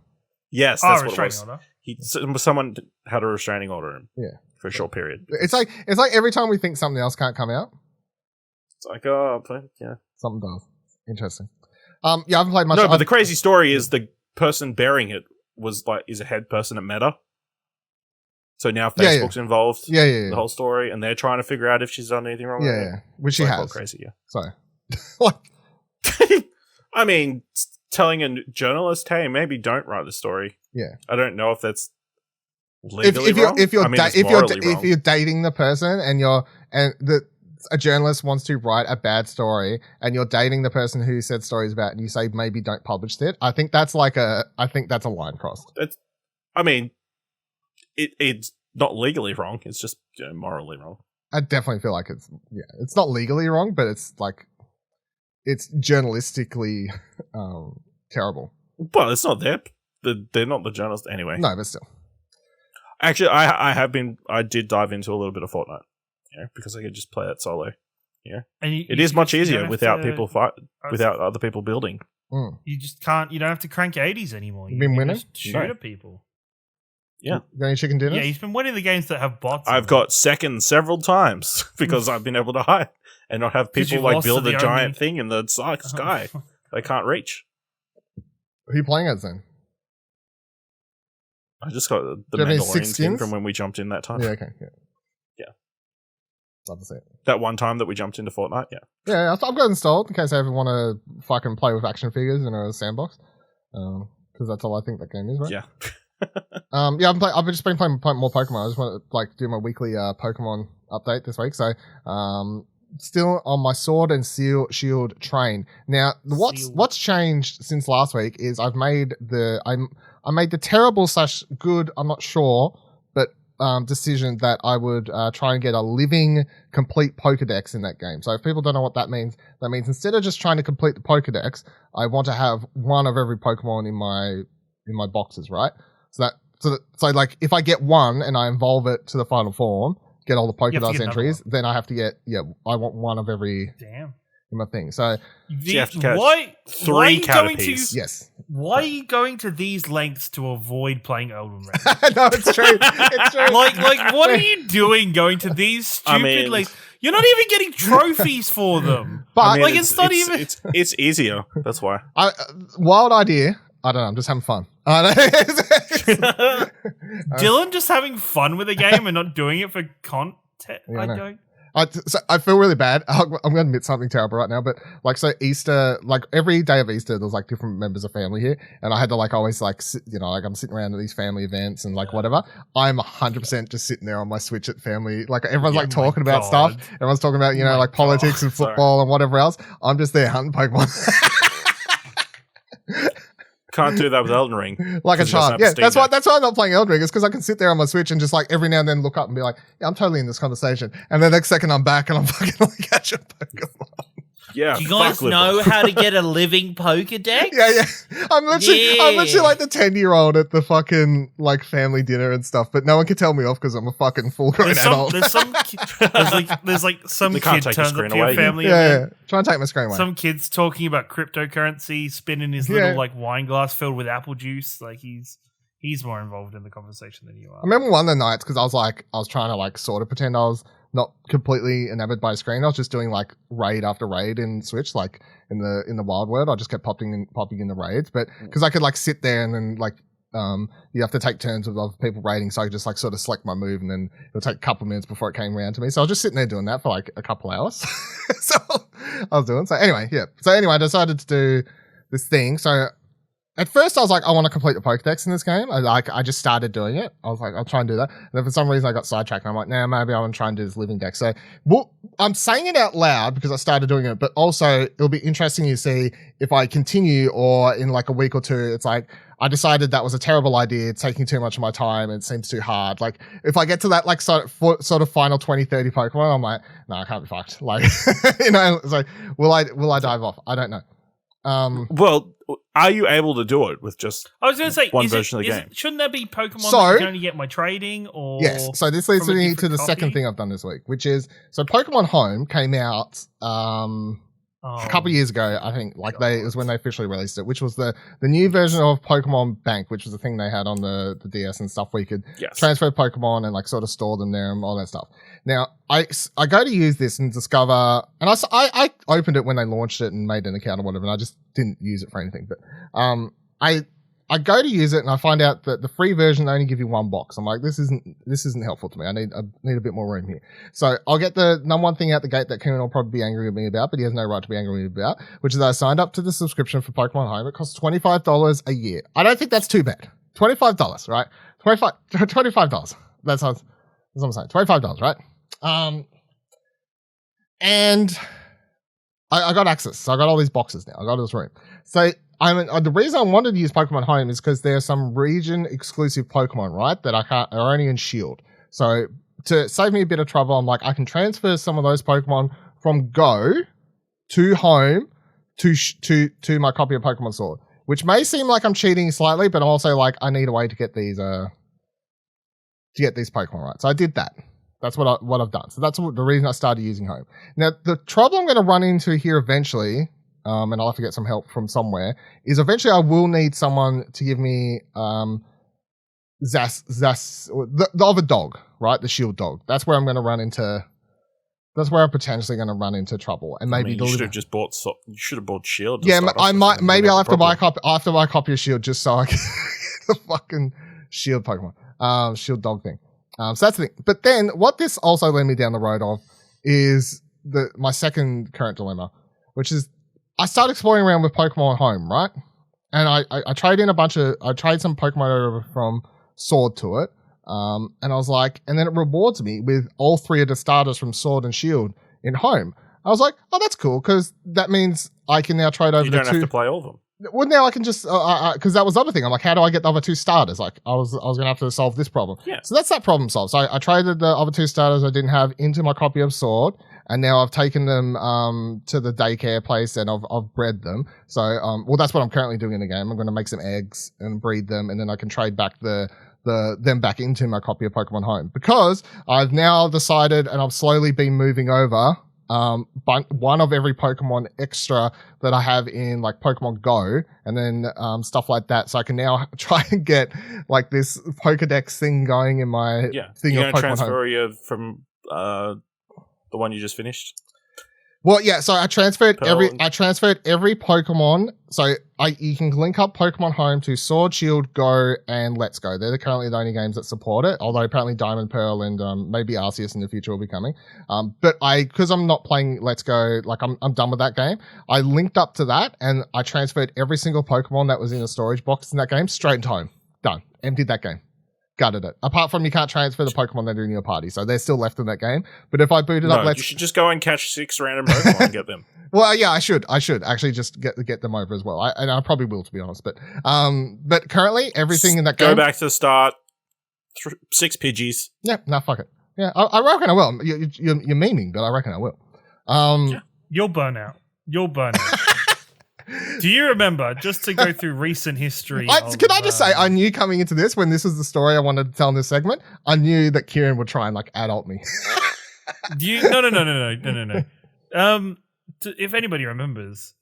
Yes, that's what it was.
Order.
Someone had a restraining order him.
Yeah.
For a short period.
It's like every time we think something else can't come out.
It's like, oh, yeah.
Something does. Interesting. Yeah, I haven't played much.
No, but the crazy story is the person bearing it is a head person at Meta. So now Facebook's involved.
Yeah.
The whole story, and they're trying to figure out if she's done anything wrong.
Yeah. Which she has.
Crazy, yeah.
So, like,
I mean, telling a journalist, hey, maybe don't write the story.
Yeah.
I don't know if that's legally wrong.
If you're dating the person and a journalist wants to write a bad story and you're dating the person who said stories about and you say maybe don't publish it, I think that's a line crossed.
It's not legally wrong. It's just morally wrong.
I definitely feel like it's not legally wrong, but it's like it's journalistically terrible.
Well, it's not they're not the journalists anyway.
No, but still.
Actually, I did dive into a little bit of Fortnite, because I could just play it solo. Yeah, and it is much easier without other people building.
You just can't. You don't have to crank 80s anymore.
You've been winning?
Just shoot at people.
Yeah.
Got any chicken dinners?
Yeah, he's been winning the games that have bots.
I've got second several times because I've been able to hide and not have people like build a giant thing in the sky they can't reach.
Who are you playing as then?
I just got the Mandalorian skin from when we jumped in that time.
Yeah, okay.
Yeah.
Love to see it.
That one time that we jumped into Fortnite, yeah.
Yeah, I've got it installed in case I ever want to fucking play with action figures in a sandbox. Because that's all I think that game is, right?
Yeah.
I've just been playing more Pokemon. I just want to do my weekly Pokemon update this week. So, still on my Sword and Shield train. Now, what's changed since last week is I made the terrible / good, I'm not sure, but decision that I would try and get a living complete Pokedex in that game. So if people don't know what that means instead of just trying to complete the Pokedex, I want to have one of every Pokemon in my boxes, right? So like if I get one and I evolve it to the final form, get all the Pokédex entries, then I have to get I want one of every in my thing. So
you have to catch 3 Caterpies.
Yes.
Why are you going to these lengths to avoid playing Elden Ring?
No, it's true. It's true.
like what are you doing going to these stupid lengths? You're not even getting trophies for them.
But
it's not even.
It's easier. That's why.
Wild idea. I don't know. I'm just having fun.
Dylan just having fun with a game and not doing it for content.
Yeah, I feel really bad. I'm going to admit something terrible right now, but Easter, every day of Easter, there's different members of family here, and I had to always I'm sitting around at these family events and whatever. I'm 100% just sitting there on my Switch at family. Everyone's talking about stuff. Everyone's talking about politics and football and whatever else. I'm just there hunting Pokemon.
Can't do that with Elden Ring.
Like a child. Yeah, that's why I'm not playing Elden Ring. It's because I can sit there on my Switch and just every now and then look up and be like, yeah, I'm totally in this conversation. And the next second I'm back and I'm fucking catching Pokemon.
Yeah.
Do you guys know how to get a living Pokedex?
Yeah. I'm literally like the 10-year-old at the fucking family dinner and stuff, but no one can tell me off because I'm a fucking full-grown adult.
There's some kid turns up to your family
event. Yeah. Try and take my screen away.
Some kid's talking about cryptocurrency, spinning his little wine glass filled with apple juice. He's more involved in the conversation than you are.
I remember one of the nights because I was trying to sort of pretend I was not completely enamored by a screen. I was just doing raid after raid in Switch, in the Wild World. I just kept popping in the raids, but because I could sit there and then you have to take turns with other people raiding, so I could just sort of select my move, and then it'll take a couple of minutes before it came around to me. So I was just sitting there doing that for a couple hours. So I was doing. So anyway, I decided to do this thing. So at first, I was I want to complete the Pokedex in this game. I just started doing it. I was I'll try and do that. And then for some reason, I got sidetracked. And I'm nah, maybe I want to try and do this living deck. So I'm saying it out loud because I started doing it, but also it'll be interesting to see if I continue or in a week or two, it's I decided that was a terrible idea. It's taking too much of my time and it seems too hard. If I get to that sort of final 20, 30 Pokemon, I'm no, I can't be fucked. Will I dive off? I don't know.
Well, are you able to do it with just
I was going to say,
one version of the game?
Shouldn't there be Pokemon
So-
that you can only get by trading? Or
Yes. So this leads
from a
me to
different
the
copy?
second thing I've done this week, which is so Pokemon Home came out a couple of years ago. I think it was when they officially released it, which was the new version of Pokemon Bank, which was the thing they had on the DS and stuff, where you could transfer Pokemon and like sort of store them there and all that stuff. Now I go to use this and discover, and I opened it when they launched it and made an account or whatever, and I just didn't use it for anything. But I go to use it and I find out that the free version they only give you one box. I'm like, this isn't helpful to me. I need a bit more room here. So I'll get the number one thing out the gate that Kieran will probably be angry with me about, but he has no right to be angry with me about, which is I signed up to the subscription for Pokemon Home. It costs $25 a year. I don't think that's too bad. $25, right? $25. That's what I'm saying. $25, right? And I got access. So I got all these boxes now. I got all this room. So the reason I wanted to use Pokemon Home is because there's some region exclusive Pokemon, right, that are only in Shield. So to save me a bit of trouble, I'm like, I can transfer some of those Pokemon from Go to Home to my copy of Pokemon Sword, which may seem like I'm cheating slightly, but I'm also like, I need a way to get these Pokemon, right? So I did that. That's what I've done. So that's the reason I started using Home. Now, the trouble I'm going to run into here eventually, and I'll have to get some help from somewhere, is eventually I will need someone to give me the other dog, right? The shield dog. That's where I'm going to run into. That's where I'm potentially going to run into trouble, and maybe
you should have just bought. You should have bought Shield.
Yeah, I might. Maybe I'll have to buy a copy. I have to buy a copy of Shield just so I can get the fucking Shield Pokemon, Shield dog thing. So that's the thing. But then what this also led me down the road of is my second current dilemma, which is I started exploring around with Pokemon Home, right? And I trade some Pokemon over from Sword to it. And I was like, and then it rewards me with all three of the starters from Sword and Shield in Home. I was like, oh, that's cool, because that means I can now trade over
You don't have to play all of them.
Well, now I can just, because that was the other thing. I'm like, how do I get the other two starters? Like, I was going to have to solve this problem.
Yeah.
So that's that problem solved. So I traded the other two starters I didn't have into my copy of Sword, and now I've taken them to the daycare place and I've bred them. So, well, that's what I'm currently doing in the game. I'm going to make some eggs and breed them, and then I can trade back them back into my copy of Pokemon Home, because I've now decided, and I've slowly been moving over one of every Pokemon extra that I have in like Pokemon Go, and then stuff like that. So I can now try and get like this Pokedex thing going in my thing
You're
of
going
Pokemon
to transfer
Home.
you from the one you just finished?
Well, yeah. So I transferred
Pearl
every Pokemon. So you can link up Pokemon Home to Sword, Shield, Go, and Let's Go. They're currently the only games that support it. Although apparently Diamond, Pearl, and maybe Arceus in the future will be coming. But because I'm not playing Let's Go, like I'm done with that game. I linked up to that and I transferred every single Pokemon that was in a storage box in that game straight into Home. Done. Emptied that game. Gutted it. Apart from you can't transfer the Pokemon that are in your party, so they're still left in that game. But if I booted up,
you should just go and catch 6 random Pokemon and get them.
Well, yeah, I should actually just get them over as well. And I probably will, to be honest. But currently everything in that game.
Go back to the start. 6 Pidgeys.
Yeah, no, fuck it. Yeah, I reckon I will. You're memeing, but I reckon I will.
You'll burn out. Do you remember, just to go through recent history?
Can I just say, I knew coming into this, when this was the story I wanted to tell in this segment, I knew that Ciaran would try and like adult me.
No. If anybody remembers,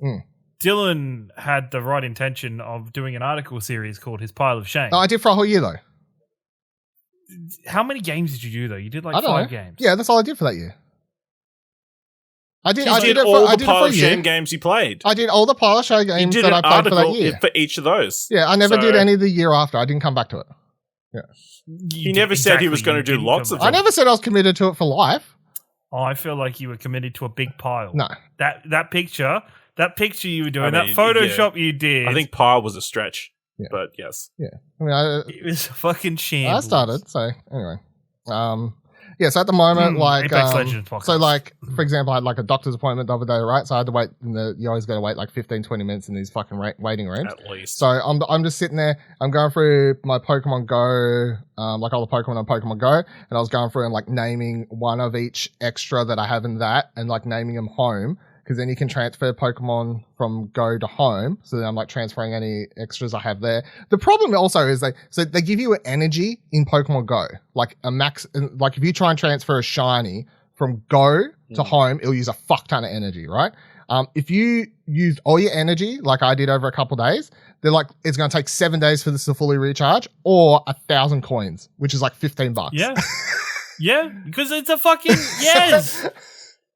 Dylan had the right intention of doing an article series called His Pile of Shame.
No, I did for a whole year though.
How many games did you do though? You did like
I don't
5
know.
games.
Yeah, that's all I did for that year. I did
all the Pile of Shame games you played.
I did all the Pile of Shame games that I played for that year.
For each of those.
Yeah, I never did any the year after. I didn't come back to it. Yeah.
He never said he was going to do lots of them.
I never said I was committed to it for life.
Oh, I feel like you were committed to a big pile.
No.
That picture you were doing, that Photoshop you did.
I think pile was a stretch. Yeah. But yes.
Yeah. I mean,
it was a fucking shambles.
I started, so anyway. Yeah, so at the moment, so like, for example, I had like a doctor's appointment the other day, right? So I had to wait you always got to wait like 15, 20 minutes in these fucking waiting rooms.
At least.
So I'm just sitting there, I'm going through my Pokemon Go, like all the Pokemon on Pokemon Go, and I was going through and like naming one of each extra that I have in that and like naming them Home. because then you can transfer Pokemon from Go to home. So then I'm like transferring any extras I have there. The problem also is they give you an energy in Pokemon Go, like a max. Like if you try and transfer a shiny from Go to home, it'll use a fuck ton of energy, right? If you used all your energy, like I did over a couple days, they're like, it's going to take 7 days for this to fully recharge, or 1,000 coins, which is like $15.
Yeah. Yeah, because it's a fucking yes.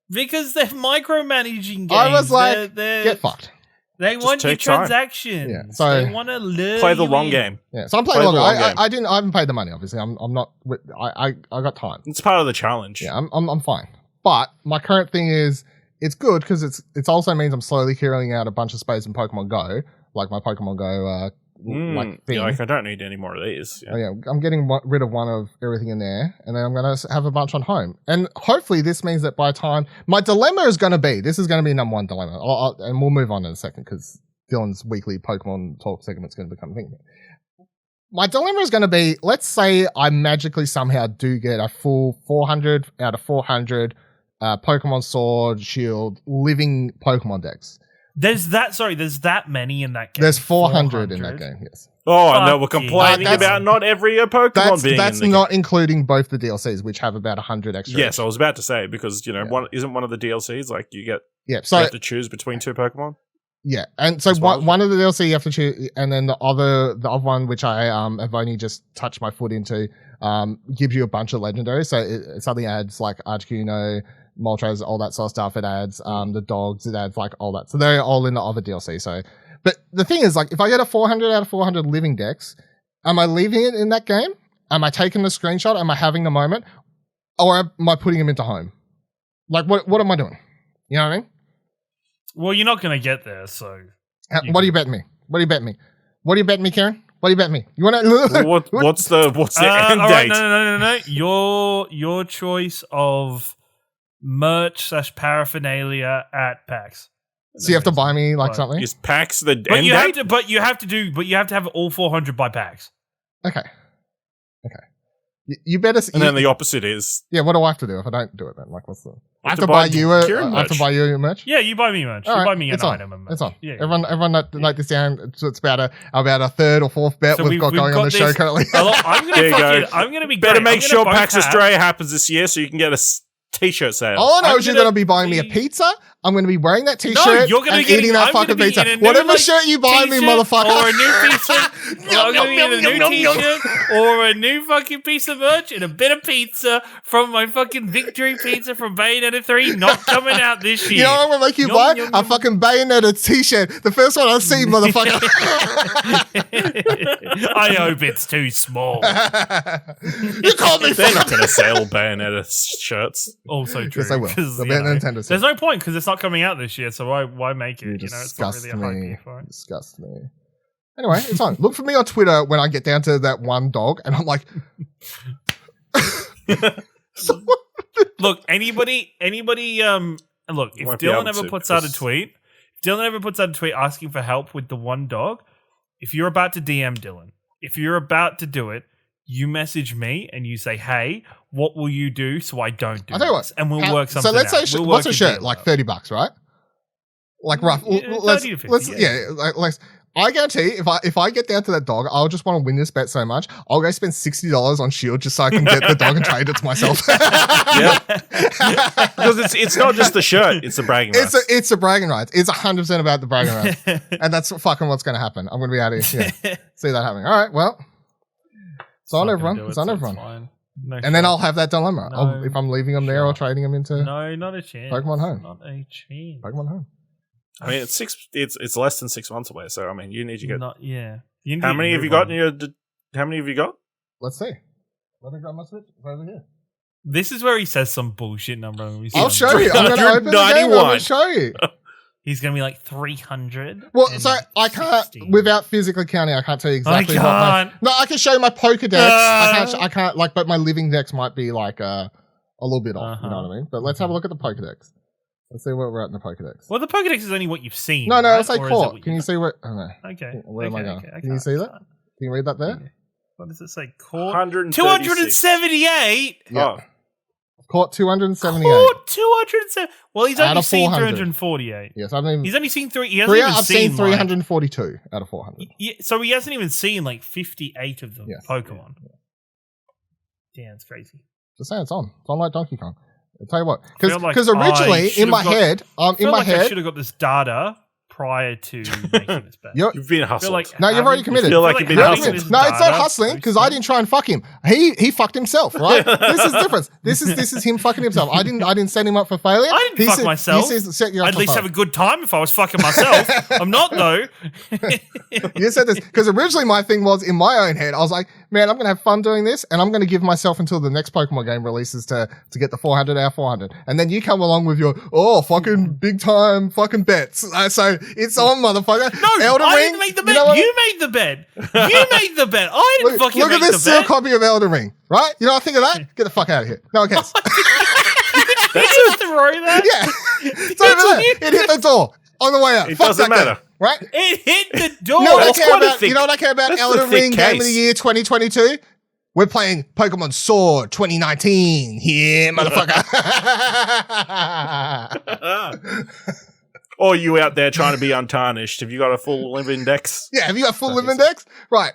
Because they're micromanaging games.
I was like,
they're,
get fucked.
They
Just
want your
take time.
transactions.
Yeah, so
they want to lure
Play the
you
long
in.
game.
Yeah, so I'm playing
Play
along.
the long game.
I haven't paid the money. Obviously, I'm not. I got time.
It's part of the challenge.
Yeah, I'm fine. But my current thing is, it's good because it also means I'm slowly clearing out a bunch of space in Pokemon Go, like my Pokemon Go like thing.
Yeah, like I don't need any more of these. Yeah.
Oh, yeah, I'm getting rid of one of everything in there, and then I'm going to have a bunch on home. And hopefully this means that by the time... My dilemma is going to be... This is going to be number one dilemma. And we'll move on in a second because Dylan's weekly Pokemon talk segment is going to become a thing. My dilemma is going to be, let's say I magically somehow do get a full 400 out of 400 Pokemon Sword, Shield, living Pokemon decks.
There's that many in that game.
There's 400 in that game, yes.
Oh, no, we're
Fuck
complaining
you.
about not every Pokemon being
That's
in the
not including both the DLCs, which have about 100 extra.
Yes, I was about to say, because, isn't one of the DLCs, like, you
so
have to choose between two Pokemon?
yeah, and so one of the DLC you have to choose, and then the other one, which I have only just touched my foot into, gives you a bunch of legendaries. So it suddenly adds like Articuno, Moltres, all that sort of stuff. It adds the dogs. It adds like all that. So they're all in the other DLC. So, but the thing is, like, if I get a 400 out of 400 living decks, am I leaving it in that game? Am I taking the screenshot? Am I having the moment, or am I putting them into home? Like, what am I doing? You know what I mean?
Well, you're not going to get there, so...
What are you betting me? What are you betting me? What are you betting me, Ciaran? What are you betting me? You want
Well,
to...
what's the end
all
date?
right, no. Your choice of merch/paraphernalia at PAX.
So you have to buy me like
Right.
something?
Is PAX the
But
end
you
date?
have to have all 400 by PAX.
Okay. You better...
And then the opposite is...
Yeah, what do I have to do if I don't do it then? Like, what's the... I have to
buy
buy you
Ciaran
I have to
merch.
buy you a merch?
Yeah, you buy me merch.
All
You
right,
buy me an
it's on.
item and merch.
It's on.
Yeah.
Everyone note this down. It's about a third or fourth bet
So
we've got going on the show currently.
I'm
There you go.
gonna be
Better
great.
make
I'm
sure
gonna
PAX
both
Australia happens this year so you can get a t-shirt sale.
All I know
I'm
is you're
gonna
going to be buying me a
be-
pizza. I'm going to be wearing that t-shirt
you're gonna
and
be
eating that
I'm gonna
fucking
be
pizza.
in a new,
Whatever
like,
shirt you buy me,
t-shirt
motherfucker.
Or a new pizza. I'm gonna be in a new t-shirt or a new fucking piece of merch and a bit of pizza from my fucking Victory Pizza from Bayonetta 3 not coming out this year.
You know what I'm going to make you
Yum,
buy?
yum,
A
yum.
fucking Bayonetta t-shirt. The first one I see, motherfucker.
I hope it's too small.
You called me
They're not going to sell Bayonetta shirts.
Also true.
Yes, they will.
'cause,
They'll
you
be at
know,
Nintendo.
There's no point because it's not coming out this year, so why make it?
You
It's not
disgust
really a hype
me.
year for it.
Disgust me. Anyway, it's fine. Look for me on Twitter when I get down to that one dog, and I'm like,
Look, anybody, look, if
Won't be able
Dylan ever
to
puts out a
because-
tweet, asking for help with the one dog, if you're about to DM Dylan, if you're about to do it, you message me and you say, "Hey, what will you do so I don't do
I'll tell you
this?"
what.
And we'll work something
So let's
out.
say,
We'll
what's
work
a shirt?
deal
Like
out.
$30, right? Like rough.
Yeah,
let's
30 to 50,
let's
yeah.
like I guarantee if I get down to that dog, I'll just want to win this bet so much. I'll go spend $60 on Shield just so I can get the dog and trade it to myself.
Yeah. Because it's not just the shirt, it's the bragging rights.
It's a bragging rights. It's 100% about the bragging rights, and that's fucking what's going to happen. I'm going to be out of here. Yeah. See that happening. All right. Well, it's on
Not gonna
everyone.
do it,
It's on
so
everyone.
fine. No
And then
shot.
I'll have that dilemma.
No
If I'm leaving them there or trading them into
No, not a chance.
Pokemon Home.
Not a chance.
Pokemon Home.
I mean, it's less than 6 months away, so I mean, you need to get...
Not, yeah. You need
How
to
many have
move
you got
on.
in your... How many have you got?
Let's see. Let me grab my Switch. It's over here.
This is where he says some bullshit number. And we see
I'll
them.
show you. I'm going to open the game. I'm
391.
going to show you.
He's going to be like 300.
Well,
and
so I can't,
60.
without physically counting, I can't tell you exactly what my...
can't.
No, I can show you my Pokedex. I can't, like, but my living dex might be like a little bit off. You know what I mean? But let's have a look at the Pokedex. Let's see where we're at in the Pokedex.
Well, the Pokedex is only what you've seen.
No,
right?
it's like
Or is it
court.
what
Can you see where... Oh, no.
Okay.
Where am I going?
okay,
Can you see that?
can't.
Can you read that there?
What does it say? Court?
136.
278?
Yeah.
Oh.
Caught 278.
Caught 207. Well, he's
Out
only
of
seen
400.
348.
Yes, I mean,
He's only seen three. He hasn't even
I've
seen
seen 342 out of 400.
Yeah, so he hasn't even seen like 58 of them
Yes.
Pokemon.
Yeah.
Damn, it's crazy.
Just saying, it's on. It's on like Donkey Kong. I'll tell you what,
I feel
because
like
originally
I
in my
should've
head,
I
head,
should have got this data prior to making this bet.
you're,
You've been hustled.
like
no, you've already
having-
committed.
You feel like you've been
having
hustled.
this
No, it's not
data
hustling because I didn't try and fuck him. He fucked himself, right? This is different. This is him fucking himself. I didn't set him up for failure.
I didn't fuck myself.
He says set you up
I'd at
for
least
failure.
have a good time if I was fucking myself. I'm not though.
You said this because originally my thing was in my own head. I was like, man, I'm gonna have fun doing this, and I'm gonna give myself until the next Pokemon game releases to get the 400 out of 400. And then you come along with your fucking big time fucking bets. So it's on, motherfucker.
No,
Elden
I
Ring,
didn't make the
you
bet.
know what?
You made the bet. You made the bet. I didn't fucking
Look
make
at this
the
sealed
bet.
copy of Elden Ring, right? You know what I think of that? Get the fuck out of here. No one cares.
Did you just throw that?
Yeah. It's over there. It hit the door on the way out.
It
Fuck
doesn't
that game,
matter.
right?
It hit the door.
You know what I
that's
care
quite a
about?
thick-
You know what I care about?
that's a
Elden
thick
Ring Game of the
case.
Year 2022. We're playing Pokemon Sword 2019 here, motherfucker.
Or you out there trying to be untarnished. Have you got a full live index?
Yeah, have you got full live index? Right.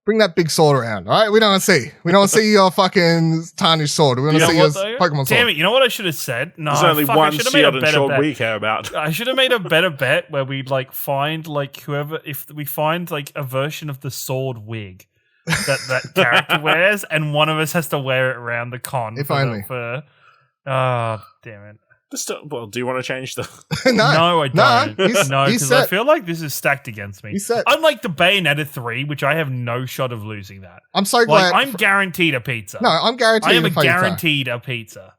Bring that big sword around, all right? We don't want to see. We don't want to see your fucking tarnished sword. We want to see your Pokemon sword.
Damn it! You know what I should have said? No,
There's only
fuck,
one
I should have made a
Ciaran
better
sword
bet.
we care about.
I should have made a better bet where we'd like find like whoever if we find like a version of the sword wig that character wears, and one of us has to wear it around the con.
If
for
only.
Oh damn it!
Well, do you want to change the?
No, I don't.
he's-
No,
he's
because I
set.
feel like this is stacked against me.
He's set.
Unlike the Bayonetta 3, which I have no shot of losing that.
I'm so glad.
Like I'm guaranteed a pizza.
No, I'm guaranteed.
I am
to play guitar.
guaranteed a pizza.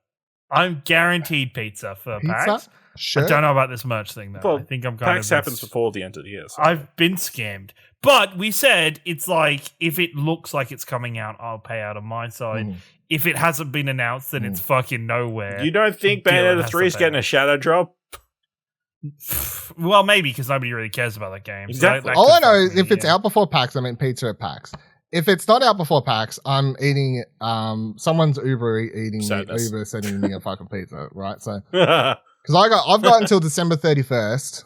I'm guaranteed pizza for PAX.
Pizza? Sure.
I don't know about this merch thing though.
Well,
I think I'm kind
PAX
of
happens before the end of the year. So.
I've been scammed. But we said it's like if it looks like it's coming out, I'll pay out on my side.
Mm.
If it hasn't been announced, then it's fucking nowhere.
You don't think
Dealer
Bayonetta
has
3 is
to
getting
pay.
a shadow drop?
Well, maybe because nobody really cares about that game.
Exactly.
All I know
could
is
fuck me,
if it's
yeah.
out before PAX, I mean pizza at PAX. If it's not out before PAX, I'm eating someone's Uber eating me,
Sadness.
Uber sending me a fucking pizza, right? So
Well,
because I've got until December 31st.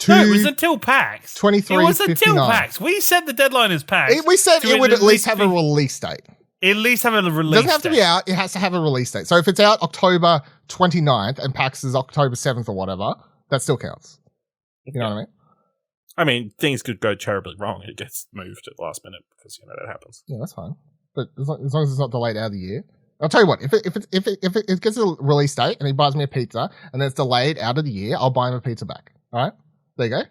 No, it was until PAX.
23,
It was until
59.
PAX. We said the deadline is PAX.
We said
to
it would at least have a release date.
At least have a
It
release.
doesn't have to be out. It has to have a release date. So if it's out October 29th and PAX is October 7th or whatever, that still counts. You know what I mean?
I mean, things could go terribly wrong. It gets moved at the last minute because that happens.
Yeah, that's fine. But as long as it's not delayed out of the year. I'll tell you what, if it gets a release date and he buys me a pizza and then it's delayed out of the year, I'll buy him a pizza back. All right? There you go.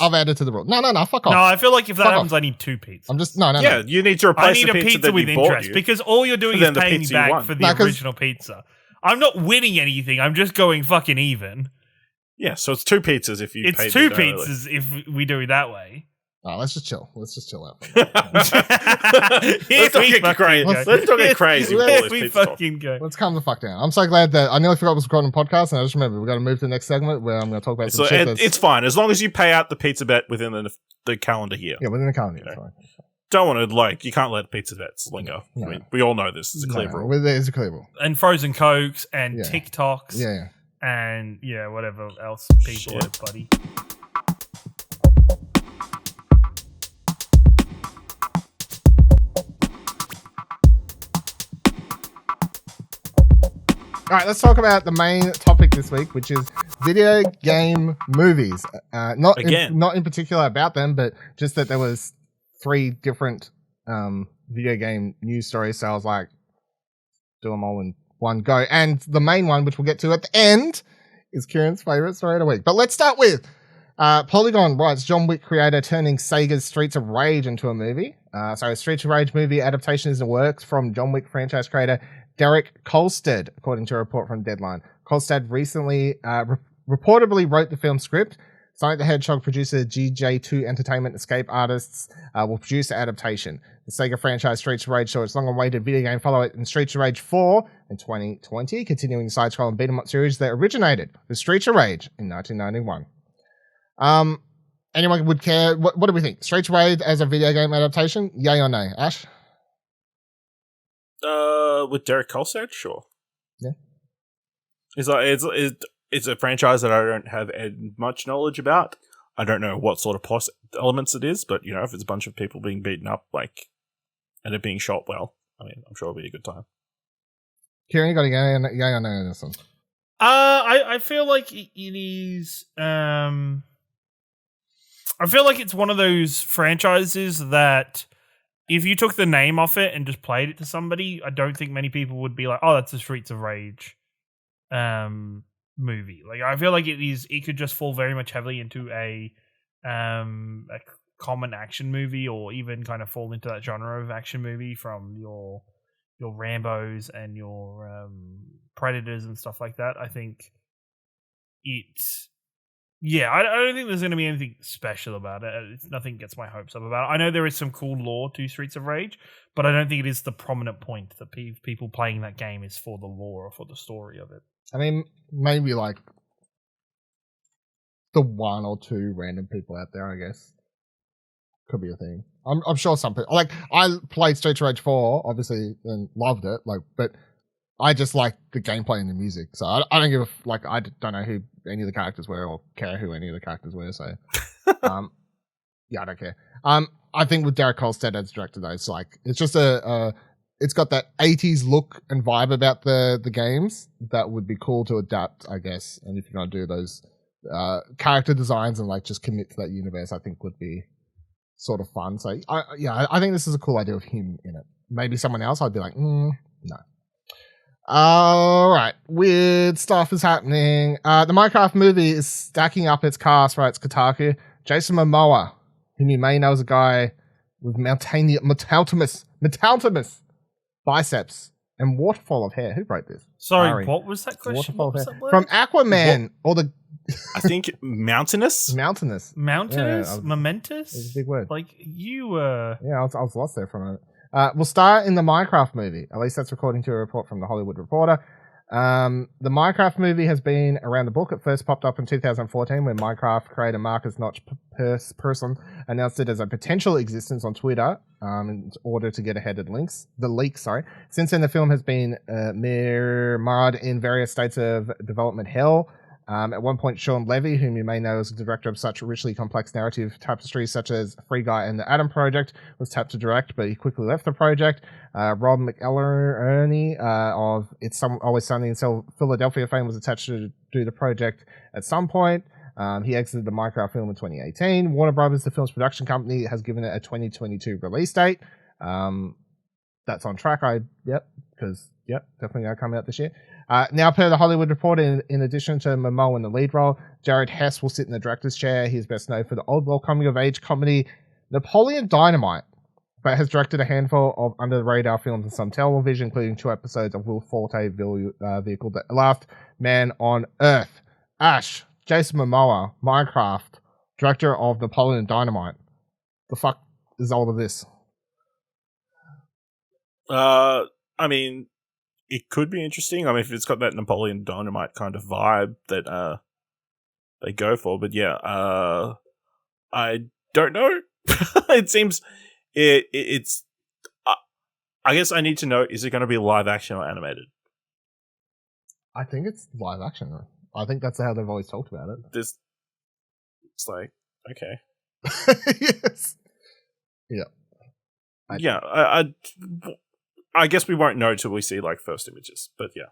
I've added to the rule. No, fuck off.
No, I feel like if that
Fuck
happens,
off.
I need two pizzas.
I'm just, no.
Yeah, you need to
I
replace
need
the
a pizza
that
with
you bought
interest
you.
because all you're doing
Then
is
the
paying me
pizza you
back
won.
for the
No, 'cause-
original pizza. I'm not winning anything. I'm just going fucking even.
Yeah, so it's two pizzas if you
It's
paid
two
it early.
pizzas if we do it that way.
Oh, let's just chill. Let's just chill out.
Let's not get crazy. Let's not get crazy with all
Here
this
we
pizza talk.
fucking go.
Let's calm the fuck down. I'm so glad that I nearly forgot I was recording a podcast, and I just remembered we got to move to the next segment where I'm going to talk about
So
some shit that's
it's fine as long as you pay out the pizza bet within the calendar year.
yeah within the calendar.
You know.
Sorry.
Don't want to you can't let pizza bets linger.
No.
I mean, we all know this is a clear
No,
rule.
There's a clear rule.
And frozen cokes and
Yeah.
TikToks
Yeah.
and whatever else people
Shit.
are, buddy.
All right, let's talk about the main topic this week, which is video game movies. Not in particular about them, but just that there was 3 different video game news stories. So I was like, do them all in one go. And the main one, which we'll get to at the end, is Kieran's favorite story of the week. But let's start with Polygon writes John Wick creator turning Sega's Streets of Rage into a movie. So a Streets of Rage movie adaptation is in the works from John Wick franchise creator Derek Kolstad, according to a report from Deadline. Kolstad recently reportedly wrote the film script. Sonic the Hedgehog producer GJ2 Entertainment Escape Artists will produce the adaptation. The Sega franchise Streets of Rage saw its long-awaited video game follow-up in Streets of Rage 4 in 2020, continuing the side-scrolling beat-em-up series that originated with Streets of Rage in 1991. Anyone would care? What do we think? Streets of Rage as a video game adaptation? Yay or nay? Ash?
With Derek Kolstad, sure.
Yeah.
It's a franchise that I don't have much knowledge about. I don't know what sort of plot elements it is, but if it's a bunch of people being beaten up, and it being shot well, I mean, I'm sure it'll be a good time.
Kieran, you got a yay or no on this one?
I feel like it is. I feel like it's one of those franchises that if you took the name off it and just played it to somebody, I don't think many people would be like, "Oh, that's a Streets of Rage movie." Like, I feel like it could just fall very much heavily into a common action movie, or even kind of fall into that genre of action movie from your Rambos and your Predators and stuff like that. I think I don't think there's going to be anything special about it. Nothing gets my hopes up about it. I know there is some cool lore to Streets of Rage, but I don't think it is the prominent point that people playing that game is for the lore or for the story of it.
I mean, maybe like the one or two random people out there, I guess. Could be a thing. I'm sure some people, like, I played Streets of Rage 4, obviously, and loved it, but I just like the gameplay and the music. So I don't give I don't know who any of the characters were or care who any of the characters were. So, yeah, I don't care. I think with Derek Kolstad as director, though, it's just it's got that 80s look and vibe about the games that would be cool to adapt, I guess. And if you're going to do those character designs and just commit to that universe, I think would be sort of fun. So I think this is a cool idea of him in it. Maybe someone else, I'd be like, no. All right, weird stuff is happening. The Minecraft movie is stacking up its cast, writes Kotaku. Jason Momoa, whom you may know as a guy with mountainous biceps and waterfall of hair. Who wrote this?
Sorry, what was that question?
Waterfall of hair. From Aquaman, or the
I think mountainous.
Momentous?
It's a big word.
Like you were.
Yeah, I was lost there for a minute. Will star in the Minecraft movie. At least that's according to a report from The Hollywood Reporter. The Minecraft movie has been around the book. It first popped up in 2014 when Minecraft creator Marcus Notch Person announced it as a potential existence on Twitter in order to get ahead of the leaks. Since then, the film has been marred in various states of development hell. At one point, Sean Levy, whom you may know as the director of such richly complex narrative tapestries such as Free Guy and the Adam Project, was tapped to direct, but he quickly left the project. Rob McElhenney of It's Always Sunny in Philadelphia fame was attached to do the project at some point. He exited the Minecraft film in 2018. Warner Brothers, the film's production company, has given it a 2022 release date. That's on track. Definitely going to come out this year. Now, per The Hollywood Reporter, in addition to Momoa in the lead role, Jared Hess will sit in the director's chair. He is best known for the old-world coming-of-age comedy Napoleon Dynamite, but has directed a handful of under-the-radar films and some television, including 2 episodes of Will Forte vehicle, The Last Man on Earth. Ash, Jason Momoa, Minecraft, director of Napoleon Dynamite. The fuck is all of this?
I mean, it could be interesting. I mean, if it's got that Napoleon Dynamite kind of vibe that they go for, but yeah, I don't know. It seems it's. I guess I need to know: is it going to be live action or animated?
I think it's live action. I think that's how they've always talked about it.
It's like okay,
yes, yeah,
I guess we won't know till we see first images, but yeah.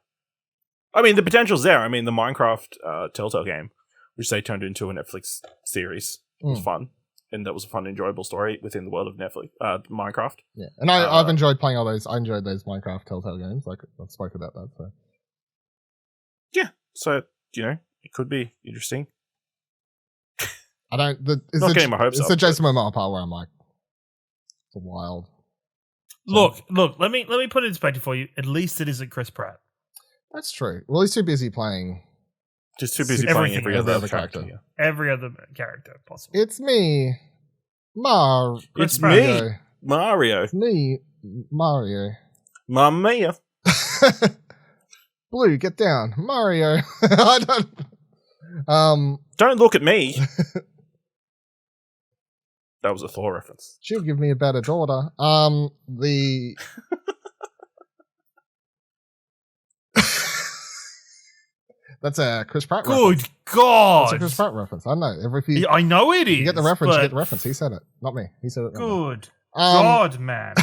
I mean, the potential's there. I mean, the Minecraft Telltale game, which they turned into a Netflix series, was fun, and that was a fun, enjoyable story within the world of Netflix, Minecraft.
Yeah, and I've enjoyed playing all those. I enjoyed those Minecraft Telltale games. I've spoke about that. So
yeah, so it could be interesting.
I don't.
Not getting my hopes up.
It's the Jason Momoa part where I'm like, it's a wild.
Look. Let me put it in perspective for you. At least it isn't Chris Pratt.
That's true. Well, he's too busy playing.
Just too busy playing every other character.
Yeah. Every other character possible.
It's me, Mario.
It's me, Mario.
It's me, Mario.
Mamma mia.
Blue, get down, Mario. I don't.
Don't look at me. That was a Thor reference.
She'll give me a better daughter. That's a Chris Pratt reference.
Good God.
That's a Chris Pratt reference. I know.
I know it is.
You get the reference, you get the reference. He said it, not me. He said it.
Good God, man.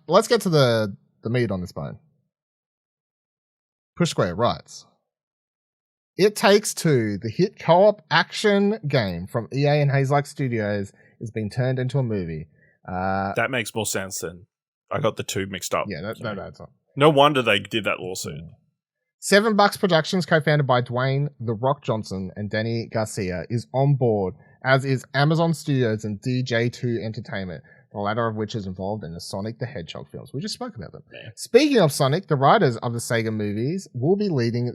Let's get to the meat on this bone. Push Square writes, It Takes Two, the hit co-op action game from EA and Hazelight Studios, is being turned into a movie.
That makes more sense than I got the two mixed up.
Yeah, that adds up.
No wonder they did that lawsuit.
$7 Productions, co-founded by Dwayne "The Rock" Johnson and Danny Garcia, is on board, as is Amazon Studios and DJ2 Entertainment, the latter of which is involved in the Sonic the Hedgehog films. We just spoke about them. Yeah. Speaking of Sonic, the writers of the Sega movies will be lending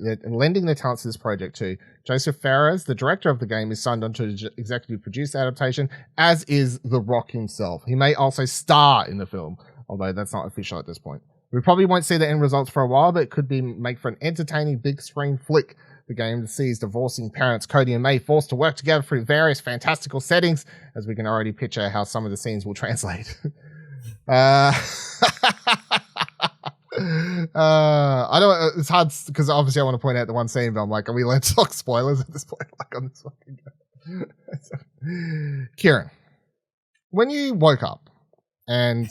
their talents to this project too. Joseph Fares, the director of the game, is signed on to executive produce adaptation, as is The Rock himself. He may also star in the film, although that's not official at this point. We probably won't see the end results for a while, but it could make for an entertaining big screen flick. The game sees divorcing parents Cody and May forced to work together through various fantastical settings, as we can already picture how some of the scenes will translate. I don't. It's hard because obviously I want to point out the one scene, but I'm like, are we allowed to talk spoilers at this point? Like on this fucking game. Ciaran, when you woke up and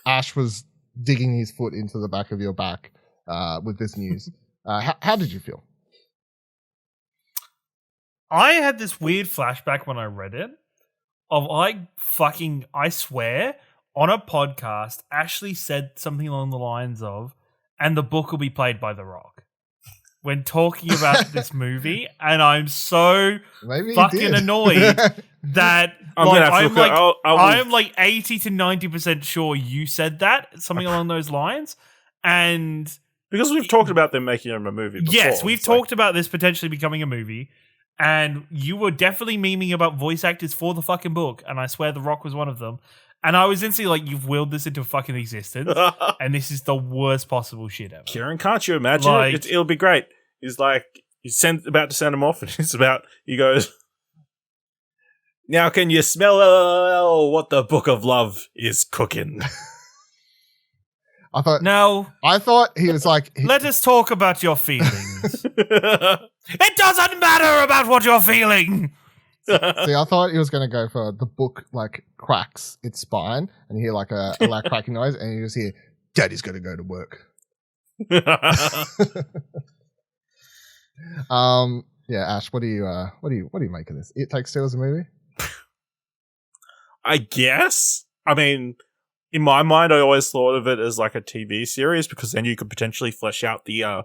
Ash was digging his foot into the back of your back with this news, how did you feel?
I had this weird flashback when I read it of I swear on a podcast Ashley said something along the lines of, and the book will be played by The Rock when talking about this movie, and I'm so fucking annoyed that I'm like 80 to 90% sure you said that, something along those lines, and
because we've talked about them making a movie before.
Yes, we've talked about this potentially becoming a movie, and you were definitely memeing about voice actors for the fucking book, and I swear The Rock was one of them. And I was instantly like, you've willed this into fucking existence, and this is the worst possible shit ever.
Ciaran, can't you imagine? It'll be great. He's like, about to send him off, and he goes, now can you smell what the Book of Love is cooking?
I thought he was like...
Let us talk about your feelings. It doesn't matter about what you're feeling.
See, I thought he was going to go for the book, like, cracks its spine, and you hear, like, a loud cracking noise, and you just hear, Daddy's going to go to work. Yeah, Ash, what do you make of this? It Takes Two as a movie?
I guess. I mean, in my mind, I always thought of it as like a TV series because then you could potentially flesh out the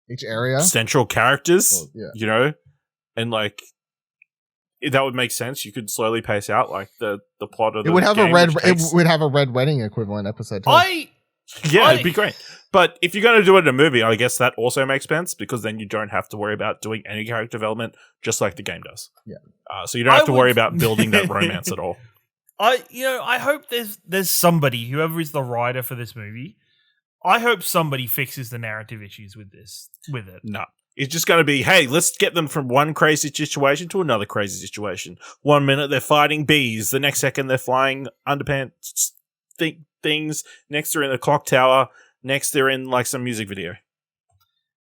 each area
central characters,
well, yeah.
You know, and like that would make sense. You could slowly pace out like the plot of the
it would have
game,
it would have a Red Wedding equivalent episode too.
It'd be great. But if you're going to do it in a movie, I guess that also makes sense because then you don't have to worry about doing any character development, just like the game does.
Yeah.
So you don't have to worry about building that romance at all.
I hope there's somebody, whoever is the writer for this movie, I hope somebody fixes the narrative issues with it.
No. It's just going to be, hey, let's get them from one crazy situation to another crazy situation. 1 minute they're fighting bees, the next second they're flying underpants things, next they're in a clock tower, next they're in like some music video.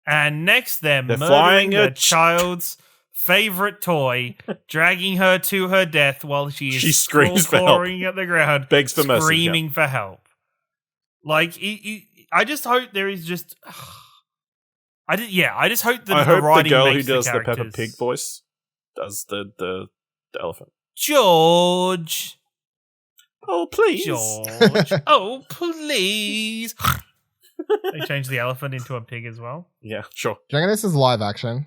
And next they're murdering a child's favorite toy, dragging her to her death while she screams for help, at the ground,
begs for mercy,
screaming for help. Like, I just hope there is just... I just hope that the writing
girl
makes
who does
the
Peppa Pig voice does the elephant.
George.
Oh, please.
George. Oh, please. They changed the elephant into a pig as well.
Yeah, sure.
Do you reckon this is live action?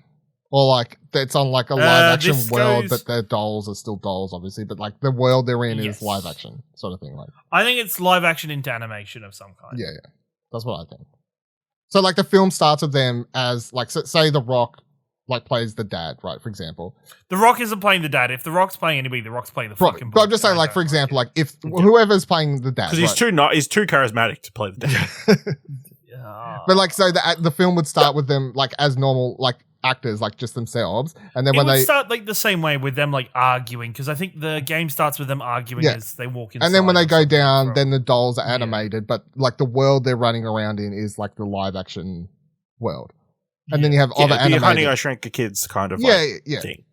Or like it's on like a live action world, but their dolls are still dolls, obviously. But like the world they're in is live action sort of thing. Like
I think it's live action into animation of some kind.
Yeah. That's what I think. So like the film starts with them as like say The Rock like plays the dad, right? For example,
The Rock isn't playing the dad. If The Rock's playing anybody, The Rock's playing the fucking.
But I'm just saying, like for example, like if whoever's playing the dad,
because he's too charismatic to play the dad.
But like so the film would start with them like as normal, like actors, like just themselves. And then
It
when
would
they
start like the same way with them like arguing, because I think the game starts with them arguing as they walk inside.
and then when they
or
go
something
down,
from-
then the dolls are animated, but like the world they're running around in is like the live action world. And then you have other
it'd be a Honey,
animated.
I Shrunk a Kids kind of
Yeah.
thing.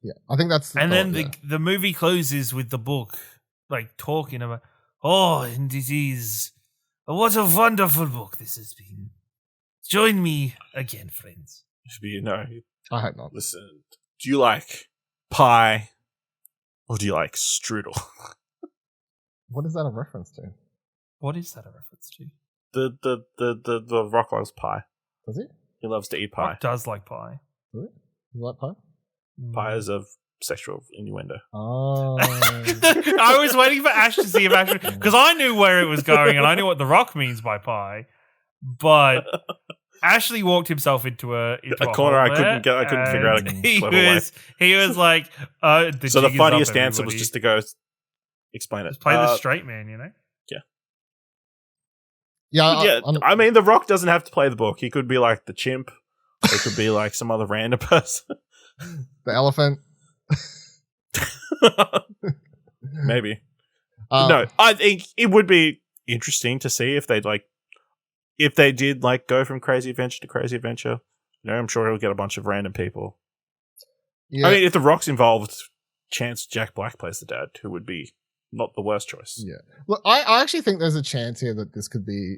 Yeah, I think that's.
And then
yeah.
the movie closes with the book, like talking about, oh, and it is, what a wonderful book this has been. Join me again, friends.
I hope not.
Listen, do you like pie or do you like strudel?
What is that a reference to?
What is that a reference to?
The Rock loves pie.
Does he?
He loves to eat pie.
Rock does like pie.
Does he? You like pie?
Pie is of sexual innuendo.
Oh.
I was waiting for Ash to see if Ash, because I knew where it was going and I knew what the Rock means by pie, but Ashley walked himself into a
corner.
hole
I couldn't figure out a
he
clever way.
he was like,
So the
jig is up,
funniest answer was
everybody.
just to go explain it.
Just play the straight man, you know.
Yeah,
I mean, The Rock doesn't have to play the book. He could be like the chimp. Or it could be like some other random person.
the elephant.
Maybe. No, I think it would be interesting to see if they did go from crazy adventure to crazy adventure. You know, I'm sure he'll get a bunch of random people.
Yeah.
I mean, if The Rock's involved, chance Jack Black plays the dad, who would be not the worst choice.
Yeah. Look, I actually think there's a chance here that this could be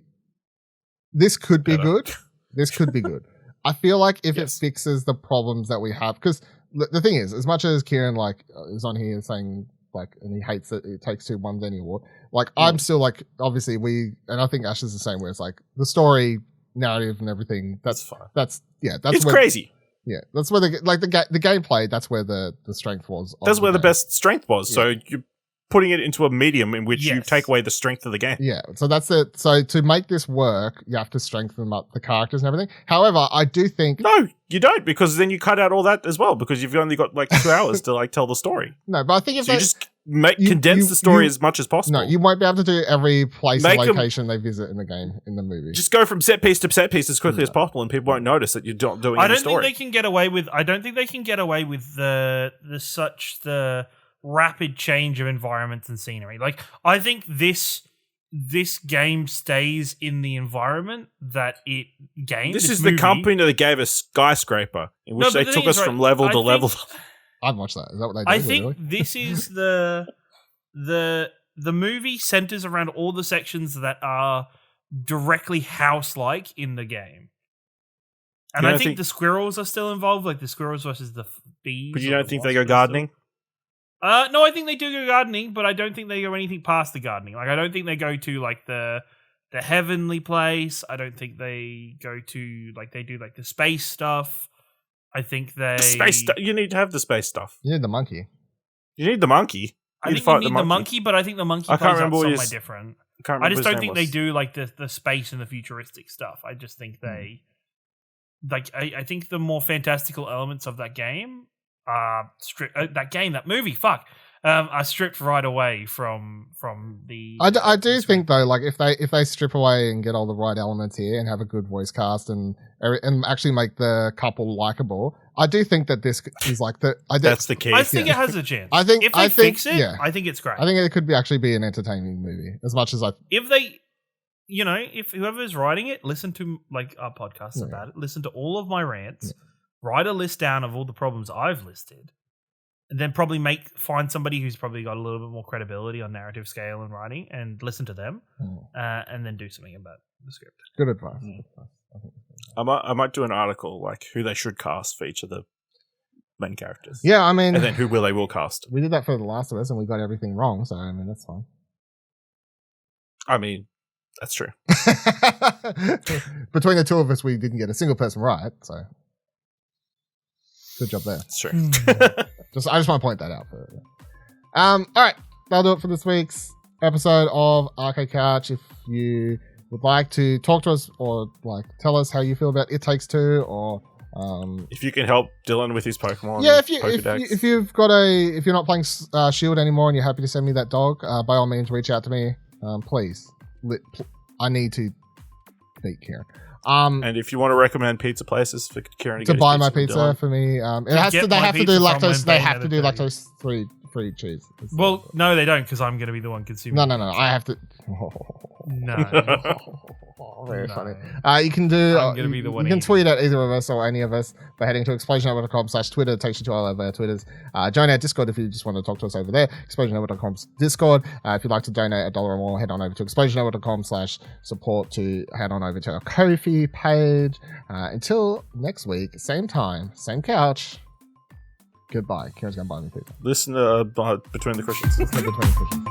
good. This could be good. I feel like if it fixes the problems that we have, because the thing is, as much as Ciaran is on here saying and he hates that it takes 2 months anymore. I'm still obviously and I think Ash is the same, where it's the story, narrative, and everything. That's
fine.
That's
It's crazy.
Yeah, that's where the gameplay. That's where the strength was.
That's where the best strength was.
Yeah.
So you're putting it into a medium in which you take away the strength of the game.
Yeah, so that's it. So to make this work, you have to strengthen up the characters and everything. However, I do think
No, you don't, because then you cut out all that as well, because you've only got 2 hours to tell the story.
no, but I think if
So you just condense the story as much as possible.
No, you won't be able to do every place
Make
and
'em-
location they visit in the game, in the movie.
Just go from set piece to set piece as quickly as possible, and people won't notice that you're not doing
I
any
don't
story.
think they can get away with. I don't think they can get away with the rapid change of environments and scenery. I think this game stays in the environment that it gained.
This is the company that gave us Skyscraper, in which
No, but
they
the
took
thing is,
us from
right,
level
I
to
think-
level.
I'd watch that. Is that what they do?
I think
really?
this is the movie centers around all the sections that are directly house-like in the game. And
You
I
don't
think
think-
the squirrels are still involved, like the squirrels versus the bees.
But you
or
don't
the
think they
wasps
go
are still-
gardening?
No, I think they do go gardening, but I don't think they go anything past the gardening. I don't think they go to the heavenly place. I don't think they go to they do the space stuff. I think they
You need to have the space stuff.
You need the monkey.
You need the monkey.
I think you need the monkey, but I think the monkey
I can't
plays out
remember what
somewhere
his-
different.
Can't
I
remember
just
his
don't
name
think
was.
they do the space and the futuristic stuff. I just think they I think the more fantastical elements of that game are that movie are stripped right away from the.
I do think though, if they strip away and get all the right elements here and have a good voice cast and actually make the couple likable, I do think that this is
That's the key.
I think it has a chance.
I think
if they fix it,
yeah.
I think it's great.
I think it could actually be an entertaining movie as much as
if they, if whoever's writing it, listen to our podcasts about it, listen to all of my rants, write a list down of all the problems I've listed, and then probably find somebody who's probably got a little bit more credibility on narrative scale and writing, and listen to them, and then do something about the script.
Good advice.
I might do an article who they should cast for each of the main characters.
Yeah, I mean,
and then who they will cast.
We did that for The Last of Us, and we got everything wrong. So I mean, that's fine.
I mean, that's true.
Between the two of us, we didn't get a single person right. So good job there.
That's true.
I just want to point that out. All right, that'll do it for this week's episode of Arcade Couch. If you would like to talk to us or tell us how you feel about It Takes Two, or
if you can help Dylan with his Pokemon,
yeah,
Pokedex.
if you're not playing Shield anymore and you're happy to send me that dog, by all means reach out to me, please. I need to beat Ciaran.
And if you want to recommend pizza places for Ciaran
to buy my pizza for me, they have to do lactose. They have to do lactose free cheese.
Well, no, they don't, because I'm going to be the one consuming.
No. I have to.
No.
Very funny. You can do.
I'm gonna be the one
You can
eating.
tweet at either of us or any of us by heading to explosionnetwork.com/Twitter. It takes you to all of our Twitters. Join our Discord if you just want to talk to us over there. Explosionnetwork.com's Discord. If you'd like to donate $1 or more, head on over to explosionnetwork.com/support to head on over to our Ko-fi page. Until next week, same time, same couch. Goodbye. Ciaran's gonna buy me pizza.
Listen to Between the Christians.
Between the Christians.